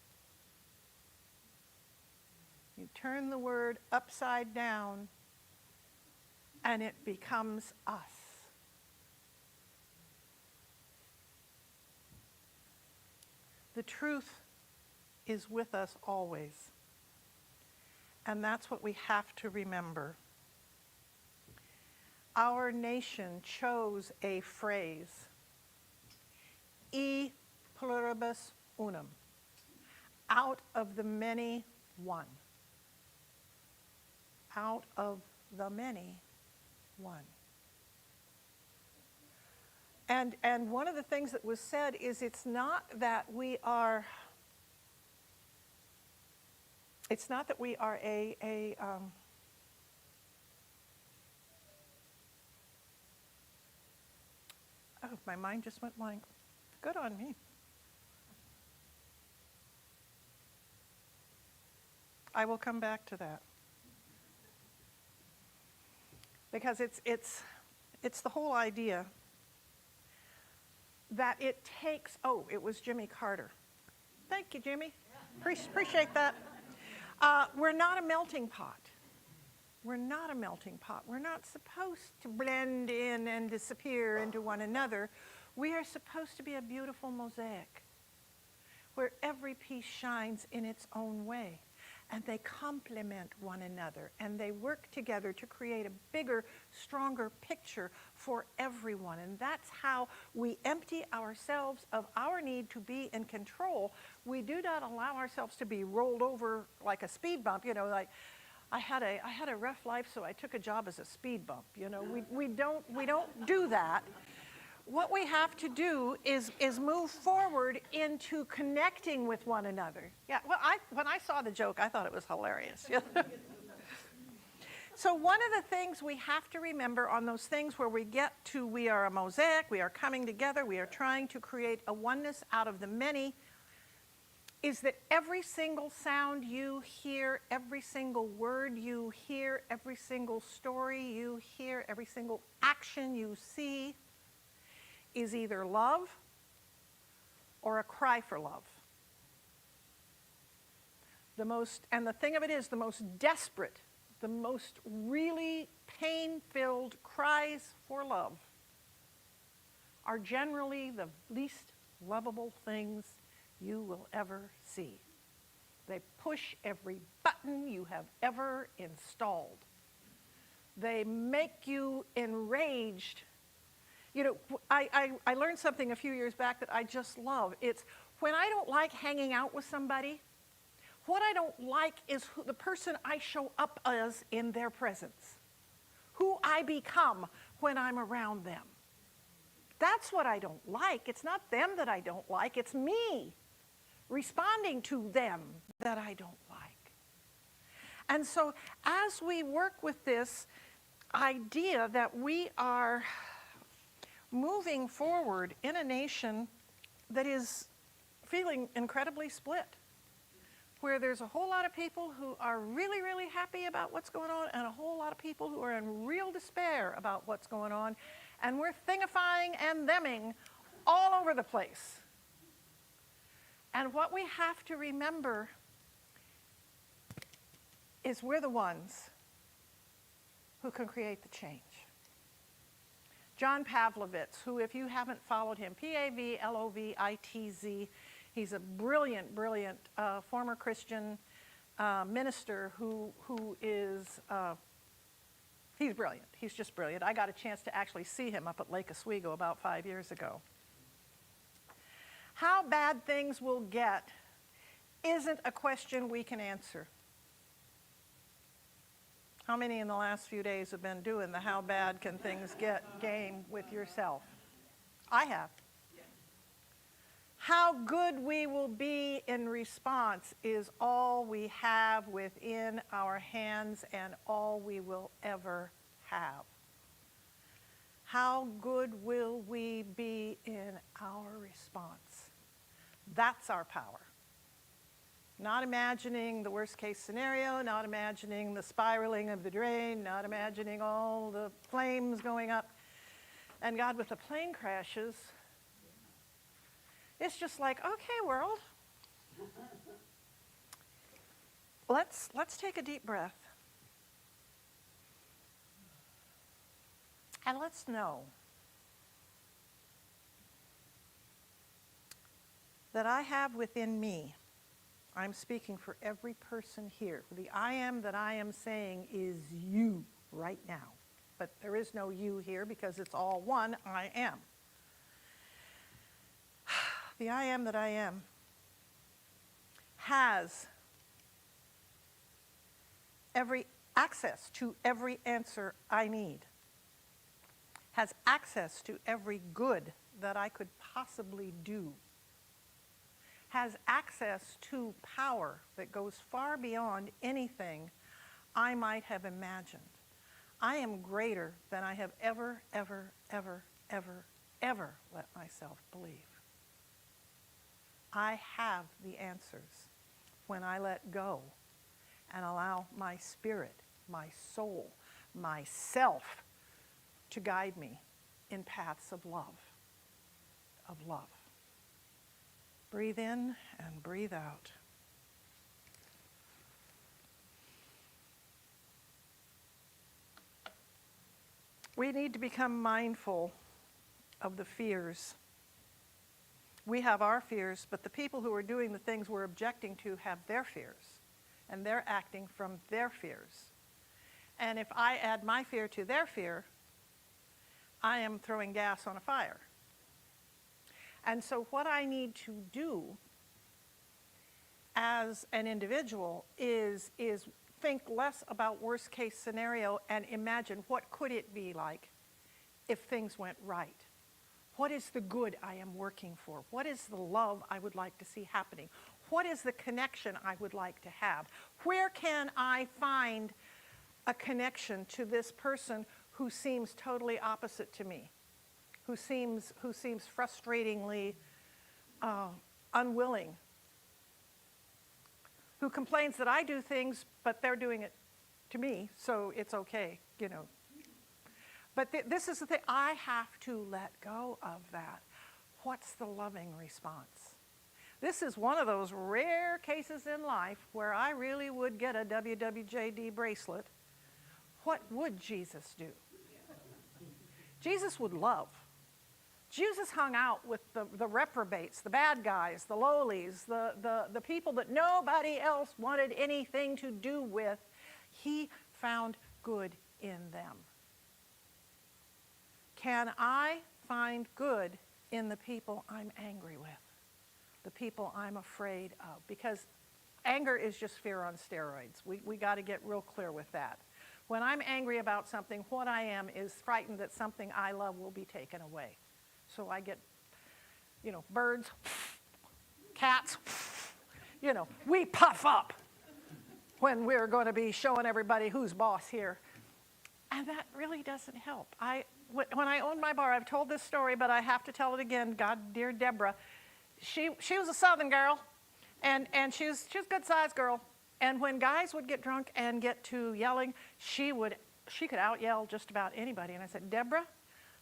[SPEAKER 10] You turn the word upside down and it becomes us. The truth is with us always. And that's what we have to remember. Our nation chose a phrase, e pluribus unum, out of the many, one. Out of the many, one. And one of the things that was said is it's not that we are oh, my mind just went blank. Good on me. I will come back to that. Because it's the whole idea that it takes, oh, it was Jimmy Carter. Thank you, Jimmy. Appreciate that. We're not a melting pot. We're not a melting pot. We're not supposed to blend in and disappear into one another. We are supposed to be a beautiful mosaic where every piece shines in its own way. And they complement one another, and they work together to create a bigger, stronger picture for everyone. And that's how we empty ourselves of our need to be in control. We do not allow ourselves to be rolled over like a speed bump. You know, like I had a rough life, so I took a job as a speed bump. You know, we don't do that. What we have to do is move forward into connecting with one another. Yeah, well, when I saw the joke, I thought it was hilarious. So one of the things we have to remember on those things where we get to we are a mosaic, we are coming together, we are trying to create a oneness out of the many, is that every single sound you hear, every single word you hear, every single story you hear, every single action you see, is either love or a cry for love. And the thing of it is, the most desperate, the most really pain-filled cries for love are generally the least lovable things you will ever see. They push every button you have ever installed. They make you enraged. You know, I learned something a few years back that I just love. It's when I don't like hanging out with somebody, what I don't like is the person I show up as in their presence, who I become when I'm around them. That's what I don't like. It's not them that I don't like. It's me responding to them that I don't like. And so as we work with this idea that we are moving forward in a nation that is feeling incredibly split, where there's a whole lot of people who are really, really happy about what's going on and a whole lot of people who are in real despair about what's going on, and we're thingifying and theming all over the place. And what we have to remember is we're the ones who can create the change. John Pavlovitz, who, if you haven't followed him, Pavlovitz, he's a brilliant, brilliant former Christian minister who is, he's brilliant. He's just brilliant. I got a chance to actually see him up at Lake Oswego about 5 years ago. How bad things will get isn't a question we can answer. How many in the last few days have been doing the how bad can things get game with yourself? I have. How good we will be in response is all we have within our hands and all we will ever have. How good will we be in our response? That's our power. Not imagining the worst case scenario, not imagining the spiraling of the drain, not imagining all the flames going up. And God, with the plane crashes, it's just like, okay, world, let's take a deep breath. And let's know that I have within me, I'm speaking for every person here. The I am that I am saying is you right now. But there is no you here because it's all one I am. The I am that I am has every access to every answer I need, has access to every good that I could possibly do, has access to power that goes far beyond anything I might have imagined. I am greater than I have ever, ever, ever, ever, ever let myself believe. I have the answers when I let go and allow my spirit, my soul, myself to guide me in paths of love, of love. Breathe in and breathe out. We need to become mindful of the fears. We have our fears, but the people who are doing the things we're objecting to have their fears, and they're acting from their fears. And if I add my fear to their fear, I am throwing gas on a fire. And so what I need to do as an individual is think less about worst case scenario and imagine what could it be like if things went right. What is the good I am working for? What is the love I would like to see happening? What is the connection I would like to have? Where can I find a connection to this person who seems totally opposite to me? Who seems frustratingly unwilling, who complains that I do things, but they're doing it to me, so it's okay, you know. But this is the thing, I have to let go of that. What's the loving response? This is one of those rare cases in life where I really would get a WWJD bracelet. What would Jesus do? Jesus would love. Jesus hung out with the reprobates, the bad guys, the lowlies, the people that nobody else wanted anything to do with. He found good in them. Can I find good in the people I'm angry with, the people I'm afraid of? Because anger is just fear on steroids. We got to get real clear with that. When I'm angry about something, what I am is frightened that something I love will be taken away. So I get, birds, cats, we puff up when we're going to be showing everybody who's boss here. And that really doesn't help. When I owned my bar, I've told this story, but I have to tell it again. God, dear Deborah, she was a Southern girl, and she was a good-sized girl. And when guys would get drunk and get to yelling, she could out-yell just about anybody. And I said, Deborah,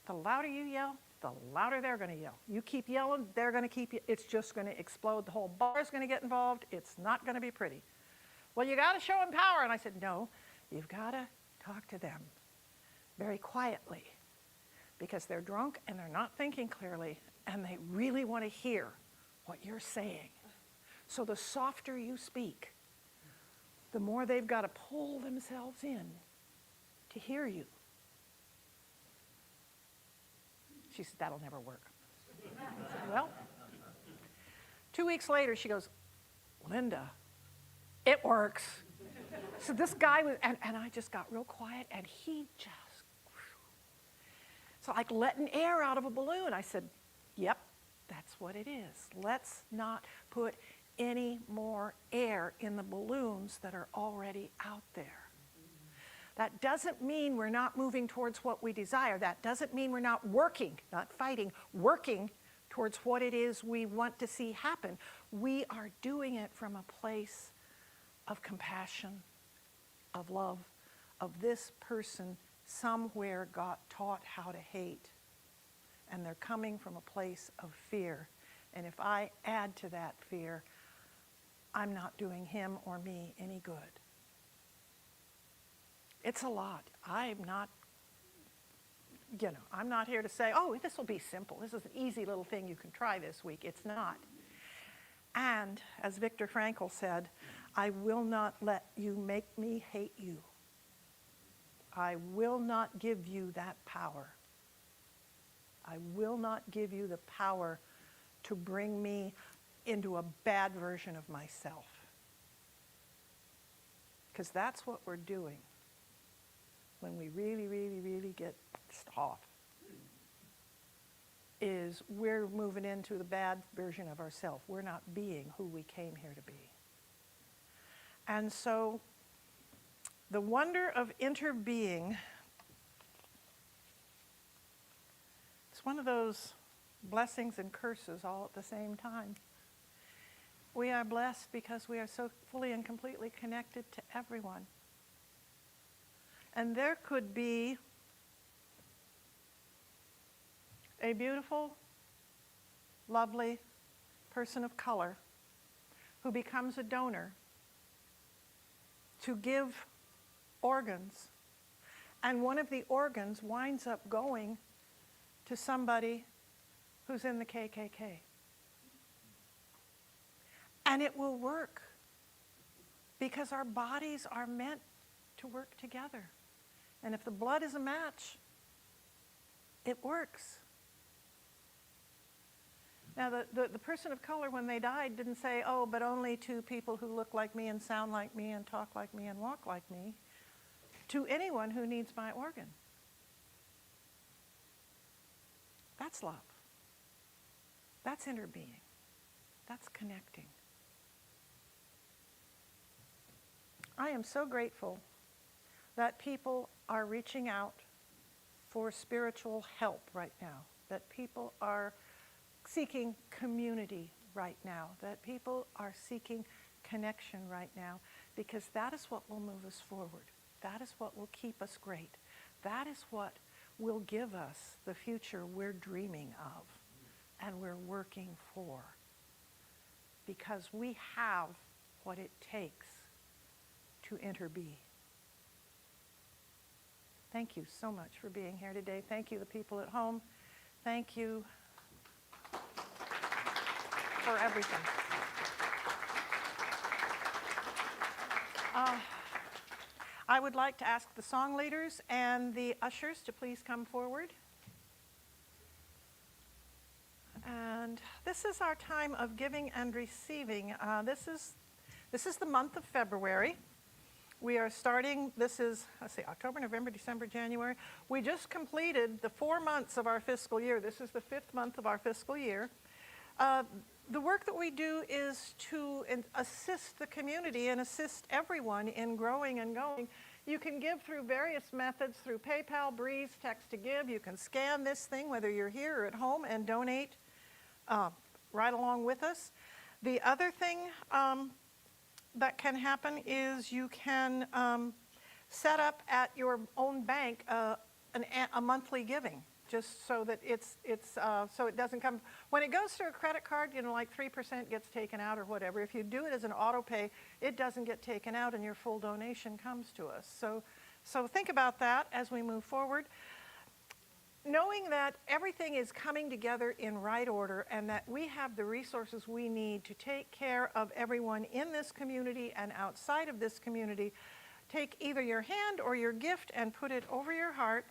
[SPEAKER 10] the louder you yell, the louder they're going to yell. You keep yelling, they're going to keep you. It's just going to explode. The whole bar is going to get involved. It's not going to be pretty. Well, you got to show them power. And I said, no, you've got to talk to them very quietly because they're drunk and they're not thinking clearly and they really want to hear what you're saying. So the softer you speak, the more they've got to pull themselves in to hear you. She said, that'll never work. I said, well, 2 weeks later, she goes, Linda, it works. So this guy was, and I just got real quiet, and he just, so like letting air out of a balloon. I said, yep, That's what it is. Let's not put any more air in the balloons that are already out there. That doesn't mean we're not moving towards what we desire. That doesn't mean we're not working, not fighting, working towards what it is we want to see happen. We are doing it from a place of compassion, of love, of this person somewhere got taught how to hate. And they're coming from a place of fear. And if I add to that fear, I'm not doing him or me any good. It's a lot. I'm not here to say, oh, this will be simple. This is an easy little thing you can try this week. It's not. And as Viktor Frankl said, I will not let you make me hate you. I will not give you that power. I will not give you the power to bring me into a bad version of myself. Because that's what we're doing when we really, really, really get off, is we're moving into the bad version of ourselves. We're not being who we came here to be. And so the wonder of interbeing, it's one of those blessings and curses all at the same time. We are blessed because we are so fully and completely connected to everyone. And there could be a beautiful, lovely person of color who becomes a donor to give organs, and one of the organs winds up going to somebody who's in the KKK. And it will work because our bodies are meant to work together. And if the blood is a match, it works. Now, the person of color, when they died, didn't say, oh, but only to people who look like me and sound like me and talk like me and walk like me. To anyone who needs my organ. That's love. That's interbeing. That's connecting. I am so grateful that people are reaching out for spiritual help right now, that people are seeking community right now, that people are seeking connection right now, because that is what will move us forward. That is what will keep us great. That is what will give us the future we're dreaming of and we're working for, because we have what it takes to interbe. Thank you so much for being here today. Thank you, the people at home. Thank you for everything. I would like to ask the song leaders and the ushers to please come forward. And this is our time of giving and receiving. This is the month of February. We are starting, this is, October, November, December, January. We just completed the 4 months of our fiscal year. This is the 5th month of our fiscal year. The work that we do is to assist the community and assist everyone in growing and going. You can give through various methods, through PayPal, Breeze, Text to Give. You can scan this thing, whether you're here or at home, and donate right along with us. The other thing that can happen is you can set up at your own bank a monthly giving, just so that so it doesn't come, when it goes through a credit card, like 3% gets taken out or whatever. If you do it as an auto pay, it doesn't get taken out and your full donation comes to us. So think about that as we move forward. Knowing that everything is coming together in right order and that we have the resources we need to take care of everyone in this community and outside of this community, take either your hand or your gift and put it over your heart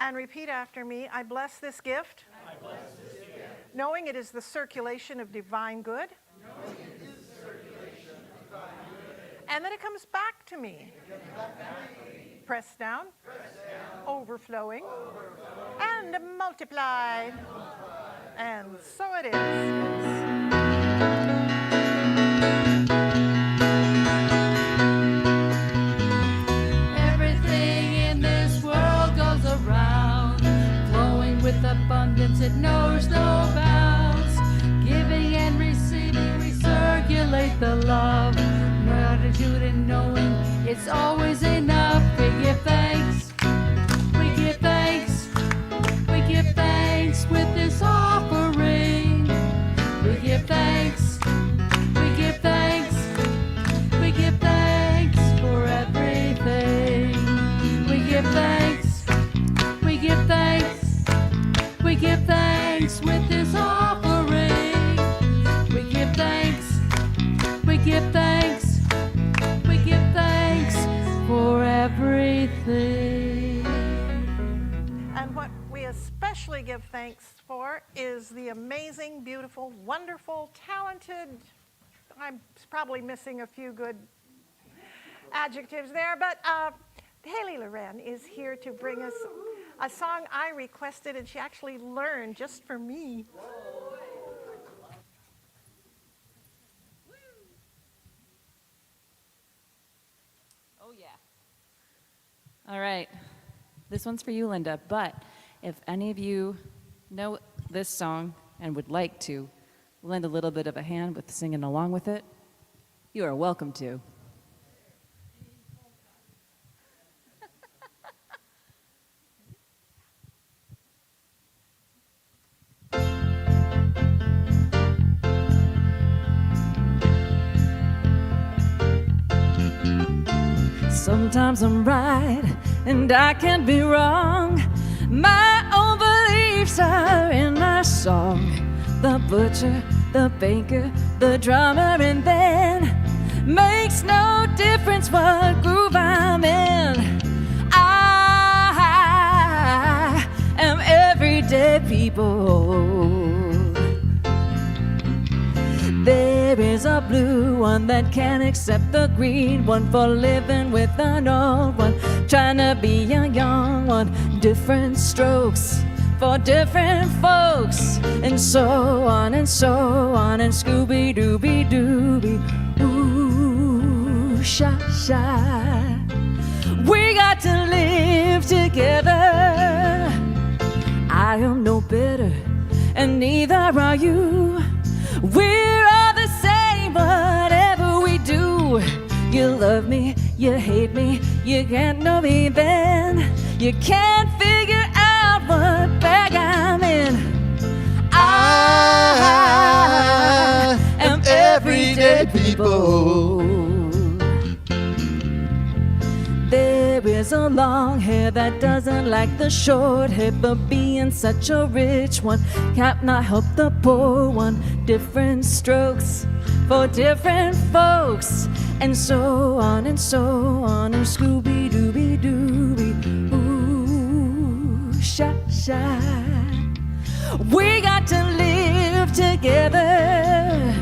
[SPEAKER 10] and repeat after me. I bless this gift. I bless this gift. Knowing it is the circulation of divine good. Knowing it is the circulation of divine good. And that it comes back to me. Pressed down, overflowing, and multiplied. And so it is.
[SPEAKER 4] Everything in this world goes around, flowing with abundance, it knows no bounds. Giving and receiving, we circulate the love, gratitude and knowing it's always enough. We give thanks, we give thanks, we give thanks with this offering. We give thanks, we give thanks, we give thanks for everything. We give thanks, we give thanks, we give thanks with this offering. We give thanks, we give thanks, we give thanks for everything.
[SPEAKER 10] And what we especially give thanks for is the amazing, beautiful, wonderful, talented, I'm probably missing a few good adjectives there, but Haley Loren is here to bring us a song I requested and she actually learned just for me.
[SPEAKER 8] Oh, yeah. All right. This one's for you, Linda. But if any of you know this song and would like to lend a little bit of a hand with singing along with it, you are welcome to. Sometimes I'm right and I can be wrong. My own beliefs are in my song. The butcher, the baker, the drummer, and then makes no difference what groove I'm in. I am everyday people. There is a blue one that can't accept the green one, for living with an old one, trying to be a young one. Different strokes for different folks, and so on and so on, and Scooby-Dooby-Dooby, ooh, sha-sha. We got to live together. I am no better, and neither are you. We're all the same, whatever we do. You love me, you hate me, you can't know me then. You can't figure out what bag I'm in. I am everyday people. There is a long hair that doesn't like the short hair, but being such a rich one can't not help the poor one. Different strokes for different folks, and so on and so on, and Scooby-Dooby-Dooby, ooh, sha-sha. We got to live together.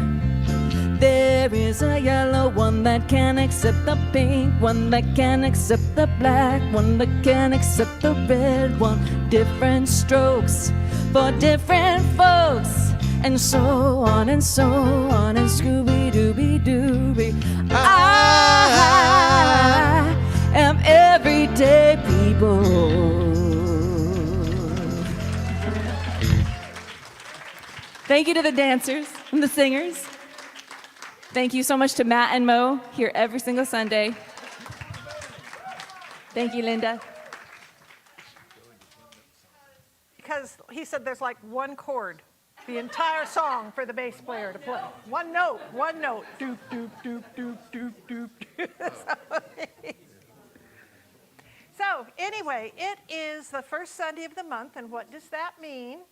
[SPEAKER 8] There is a yellow one that can't accept the pink one, that can't accept the black one, that can't accept the red one. Different strokes for different folks, and so on and so on, and Scooby-Dooby-Dooby. I am everyday people. Thank you to the dancers and the singers. Thank you so much to Matt and Mo here every single Sunday. Thank you, Linda.
[SPEAKER 10] Because he said there's like one chord, the entire song for the bass player to play. One note, doop, doop, doop, doop, doop, doop, doop. So anyway, it is the first Sunday of the month, and what does that mean?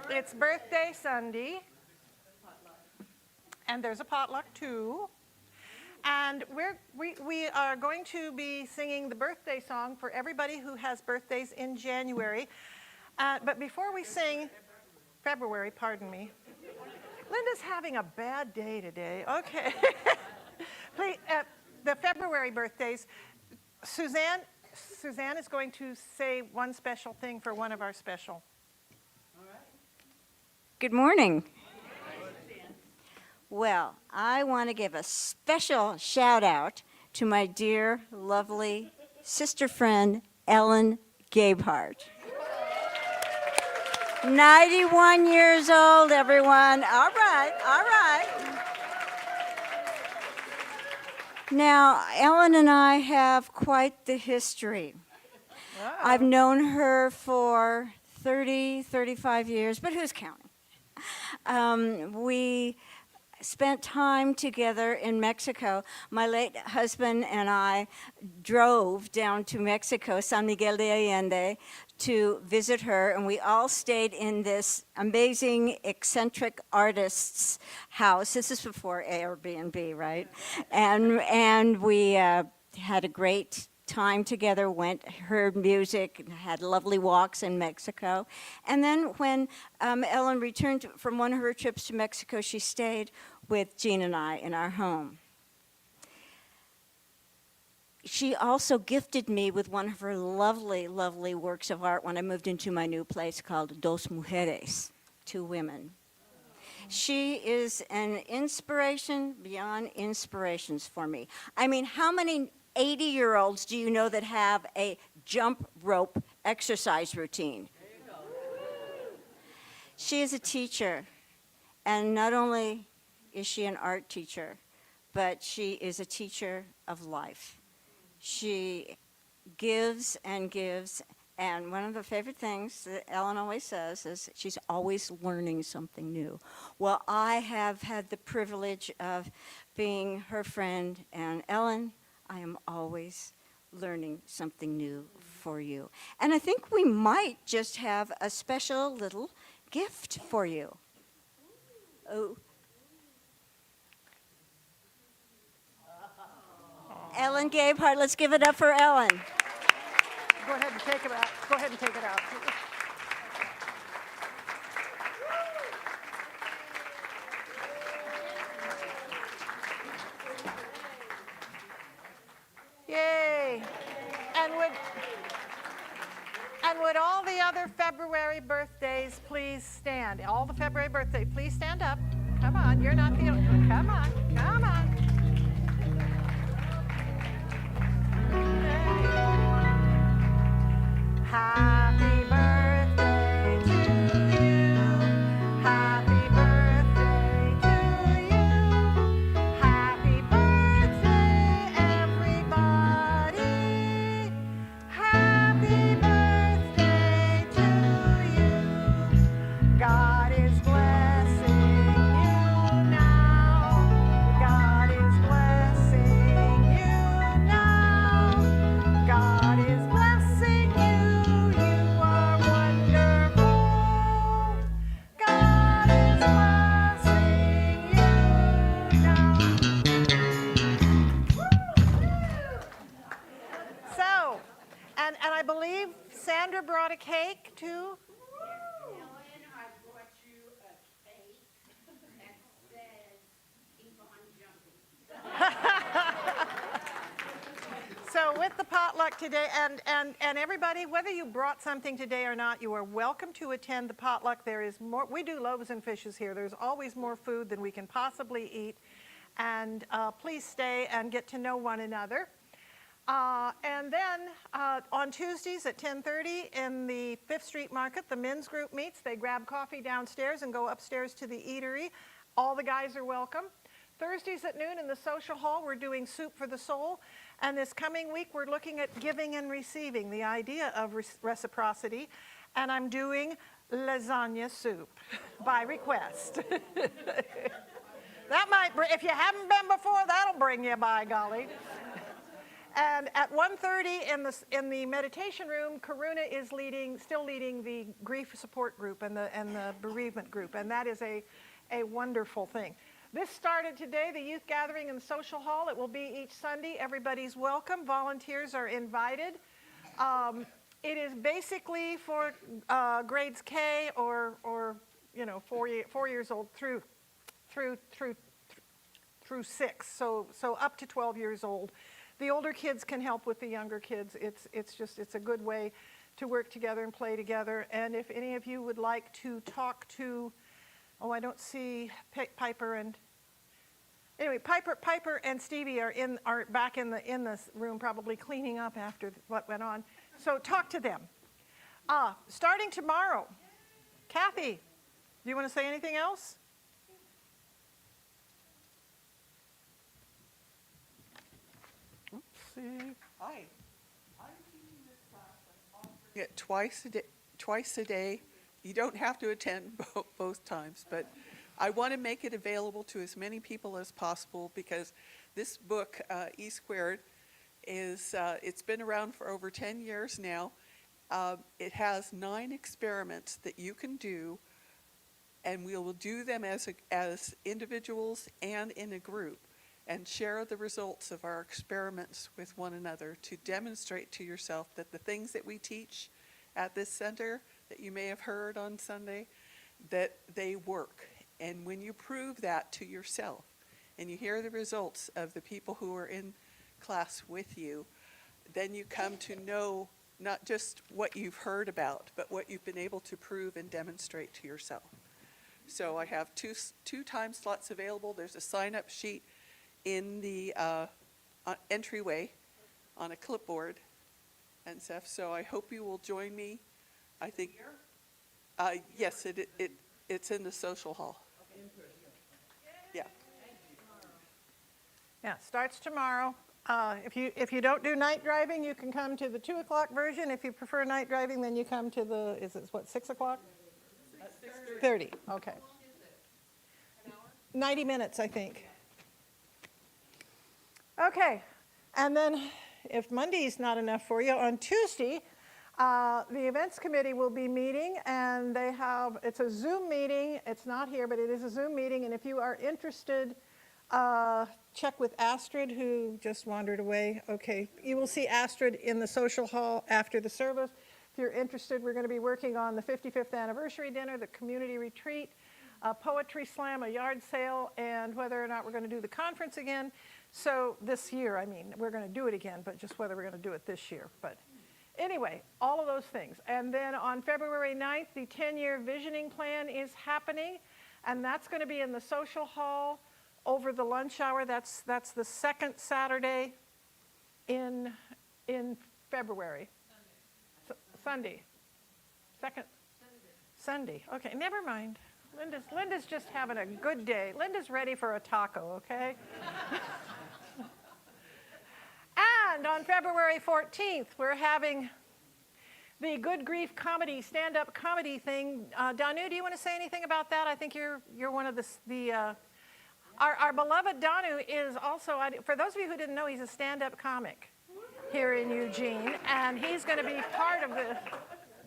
[SPEAKER 10] It's birthday Sunday. And there's a potluck too. And we are going to be singing the birthday song for everybody who has birthdays in January. But before we sing, February, pardon me. Linda's having a bad day today. Okay. Please, the February birthdays, Suzanne is going to say one special thing for one of our special
[SPEAKER 11] Good morning. Well, I want to give a special shout out to my dear, lovely sister friend, Ellen Gabehart. 91 years old, everyone. All right, all right. Now, Ellen and I have quite the history. I've known her for 30, 35 years, but who's counting? We spent time together in Mexico. My late husband and I drove down to Mexico, San Miguel de Allende, to visit her, and we all stayed in this amazing, eccentric artist's house. This is before Airbnb, right? And we had a great time together, heard music, had lovely walks in Mexico. And then when Ellen returned from one of her trips to Mexico, she stayed with Jean and I in our home. She also gifted me with one of her lovely, lovely works of art when I moved into my new place called Dos Mujeres, 2 women. She is an inspiration beyond inspirations for me. I mean, how many 80-year-olds do you know that have a jump rope exercise routine? She is a teacher, and not only is she an art teacher, but she is a teacher of life. She gives and gives, and one of the favorite things that Ellen always says is she's always learning something new. Well, I have had the privilege of being her friend, and Ellen, I am always learning something new for you. And I think we might just have a special little gift for you. Oh. Ellen Gabehart, let's give it up for Ellen.
[SPEAKER 10] Go ahead and take it out. Go ahead and take it out. Yay. And would all the other February birthdays please stand? All the February birthdays, please stand up. Come on, you're not the only one. Come on, come on. Happy birthday to you. Happy birthday to you. Happy birthday, everybody. Happy birthday to you. God is blessing you now. God is blessing you now. God is blessing you. You are wonderful. God is blessing you now. So, and I believe Sandra brought a cake too. So with the potluck today, and everybody, whether you brought something today or not, you are welcome to attend the potluck. There is more. We do loaves and fishes here. There's always more food than we can possibly eat. And please stay and get to know one another. And then on Tuesdays at 10:30 in the 5th Street Market, the men's group meets. They grab coffee downstairs and go upstairs to the eatery. All the guys are welcome. Thursdays at noon in the social hall, we're doing Soup for the Soul. And this coming week, we're looking at giving and receiving, the idea of reciprocity. And I'm doing lasagna soup by request. That might, if you haven't been before, that'll bring you, by golly. And at 1:30 in the meditation room, Karuna is still leading the grief support group and the bereavement group, and that is a wonderful thing. This started today, the youth gathering in the social hall. It will be each Sunday. Everybody's welcome. Volunteers are invited. It is basically for grades K or 4 years old through 6, so up to 12 years old. The older kids can help with the younger kids. It's a good way to work together and play together. And if any of you would like to talk to, oh, I don't see Piper and, anyway, Piper and Stevie are back in the room, probably cleaning up after what went on. So talk to them. Starting tomorrow, Kathy, do you want to say anything else? Let's see.
[SPEAKER 1] Hi. I'm teaching this class. I'm offering it twice a day. You don't have to attend both times, but I want to make it available to as many people as possible because this book, E Squared, is it's been around for over 10 years now. It has 9 experiments that you can do, and we will do them as individuals and in a group, and share the results of our experiments with one another to demonstrate to yourself that the things that we teach at this center that you may have heard on Sunday, that they work. And when you prove that to yourself and you hear the results of the people who are in class with you, then you come to know not just what you've heard about, but what you've been able to prove and demonstrate to yourself. So I have two time slots available. There's a sign-up sheet in the entryway on a clipboard and stuff. So I hope you will join me. I think, yes, it's in the social hall. Yeah.
[SPEAKER 10] Yeah, starts tomorrow. If you don't do night driving, you can come to the 2 o'clock version. If you prefer night driving, then you come to the, is it what, 6 o'clock? 6:30, okay. 90 minutes, I think. Okay, and then if Monday's not enough for you, on Tuesday, the events committee will be meeting, and it's a Zoom meeting. It's not here, but it is a Zoom meeting, and if you are interested, check with Astrid, who just wandered away. Okay, you will see Astrid in the social hall after the service. If you're interested, we're going to be working on the 55th anniversary dinner, the community retreat, a poetry slam, a yard sale, and whether or not we're going to do the conference again. So this year, I mean, we're going to do it again, but just whether we're going to do it this year. But anyway, all of those things. And then on February 9th, the 10-year visioning plan is happening, and that's going to be in the social hall over the lunch hour. That's the second Saturday in February. Sunday. Second Sunday. Okay, never mind. Linda's just having a good day. Linda's ready for a taco, okay? And on February 14th, we're having the Good Grief comedy, stand-up comedy thing. Danu, do you want to say anything about that? I think you're one of our beloved Danu is also, for those of you who didn't know, he's a stand-up comic here in Eugene, and he's going to be part of the...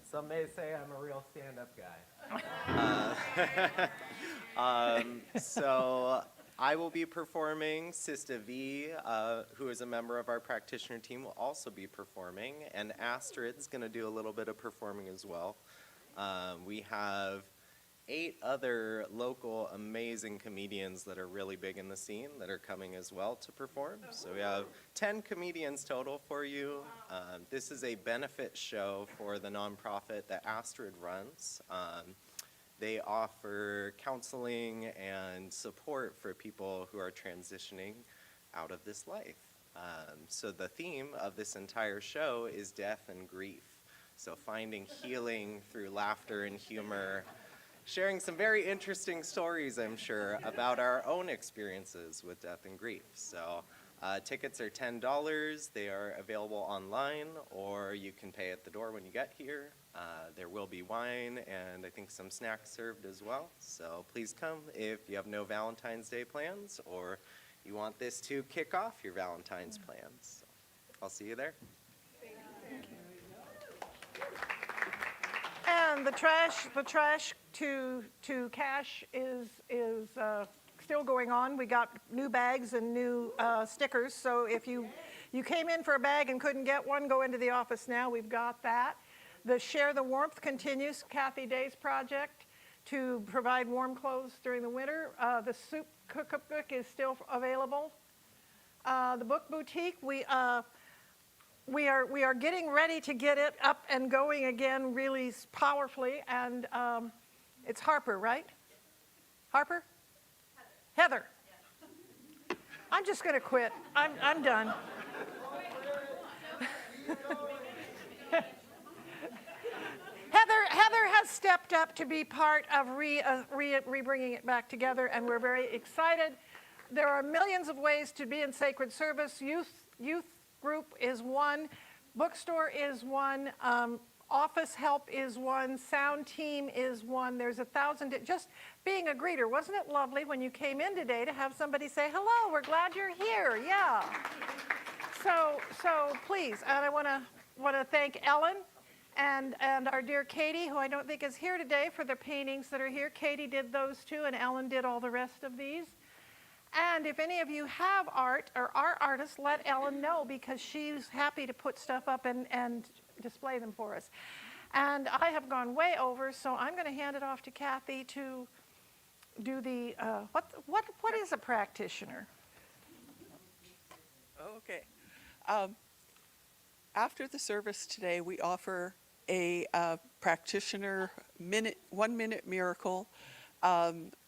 [SPEAKER 12] Some may say I'm a real stand-up guy. So I will be performing. Sista V, who is a member of our practitioner team, will also be performing, and Astrid's going to do a little bit of performing as well. We have 8 other local amazing comedians that are really big in the scene that are coming as well to perform. So we have 10 comedians total for you. This is a benefit show for the nonprofit that Astrid runs. They offer counseling and support for people who are transitioning out of this life. So the theme of this entire show is death and grief. So finding healing through laughter and humor, sharing some very interesting stories, I'm sure, about our own experiences with death and grief. So tickets are $10. They are available online, or you can pay at the door when you get here. There will be wine and I think some snacks served as well. So please come if you have no Valentine's Day plans or you want this to kick off your Valentine's plans. So I'll see you there.
[SPEAKER 10] And the trash to cash is still going on. We got new bags and new stickers. So if you came in for a bag and couldn't get one, go into the office now. We've got that. The Share the Warmth continues, Kathy Day's project to provide warm clothes during the winter. The soup cookbook is still available. The book boutique, we are getting ready to get it up and going again really powerfully, and it's Harper, right? Harper? Heather. I'm just going to quit. I'm done. Heather has stepped up to be part of re-bringing it back together, and we're very excited. There are millions of ways to be in sacred service. Youth group is one, bookstore is one, office help is one, sound team is one. There's 1,000. Just being a greeter, wasn't it lovely when you came in today to have somebody say, hello, we're glad you're here, yeah. So please, and I want to thank Ellen and our dear Katie, who I don't think is here today, for the paintings that are here. Katie did those too, and Ellen did all the rest of these. And if any of you have art or are artists, let Ellen know, because she's happy to put stuff up and display them for us. And I have gone way over, so I'm going to hand it off to Kathy to do the, what is a practitioner?
[SPEAKER 1] Okay. After the service today, we offer a practitioner 1-minute miracle.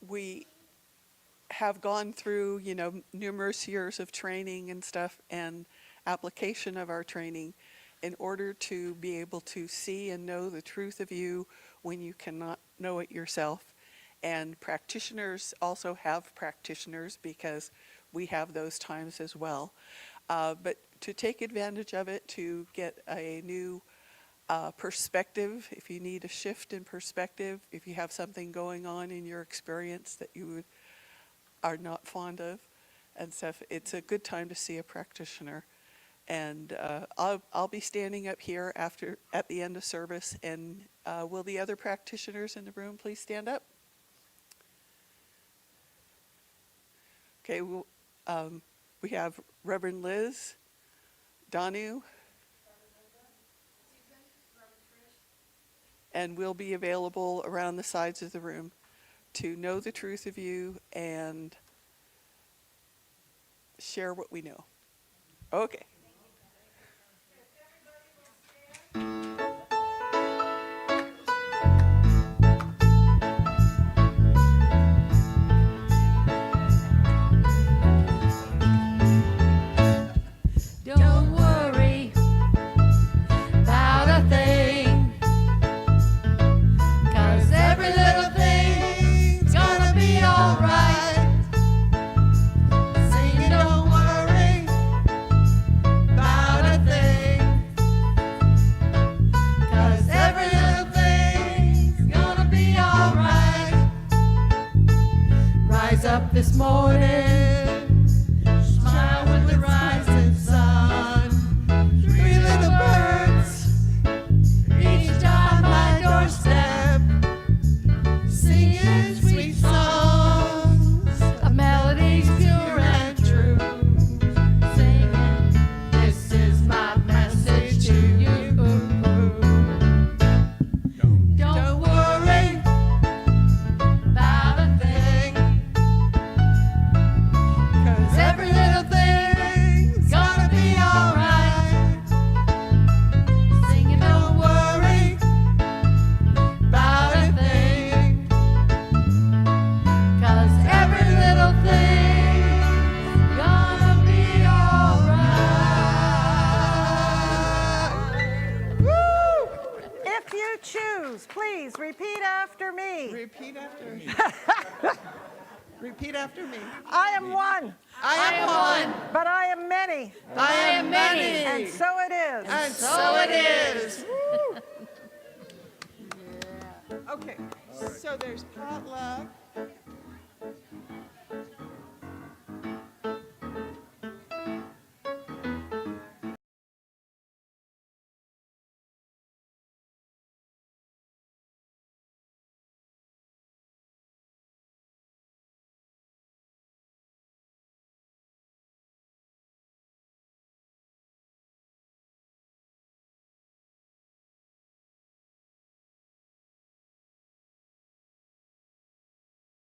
[SPEAKER 1] We have gone through, numerous years of training and stuff and application of our training in order to be able to see and know the truth of you when you cannot know it yourself. And practitioners also have practitioners, because we have those times as well. But to take advantage of it, to get a new perspective, if you need a shift in perspective, if you have something going on in your experience that you are not fond of and stuff, it's a good time to see a practitioner. And I'll be standing up here at the end of service, and will the other practitioners in the room please stand up? Okay, we have Reverend Liz, Danu, and we'll be available around the sides of the room to know the truth of you and share what we know. Okay.
[SPEAKER 4] Don't worry about a thing, 'cause every little thing's gonna be alright. Sing, don't worry about a thing, 'cause every little thing's gonna be alright. Rise up this morning, smile with the rising sun. 3 little birds, each on my doorstep, singing sweet songs of melodies pure and true. Singing, this is my message to you. Don't worry about a thing, 'cause every little thing's gonna be alright. Singing, don't worry about a thing, 'cause every little thing's gonna be alright.
[SPEAKER 10] Woo! If you choose, please repeat after me.
[SPEAKER 5] Repeat after me. Repeat after me.
[SPEAKER 10] I am one,
[SPEAKER 5] I am one.
[SPEAKER 10] but I am many,
[SPEAKER 5] I am many.
[SPEAKER 10] and so it is.
[SPEAKER 5] And so it is.
[SPEAKER 10] Okay,
[SPEAKER 5] So there's potluck,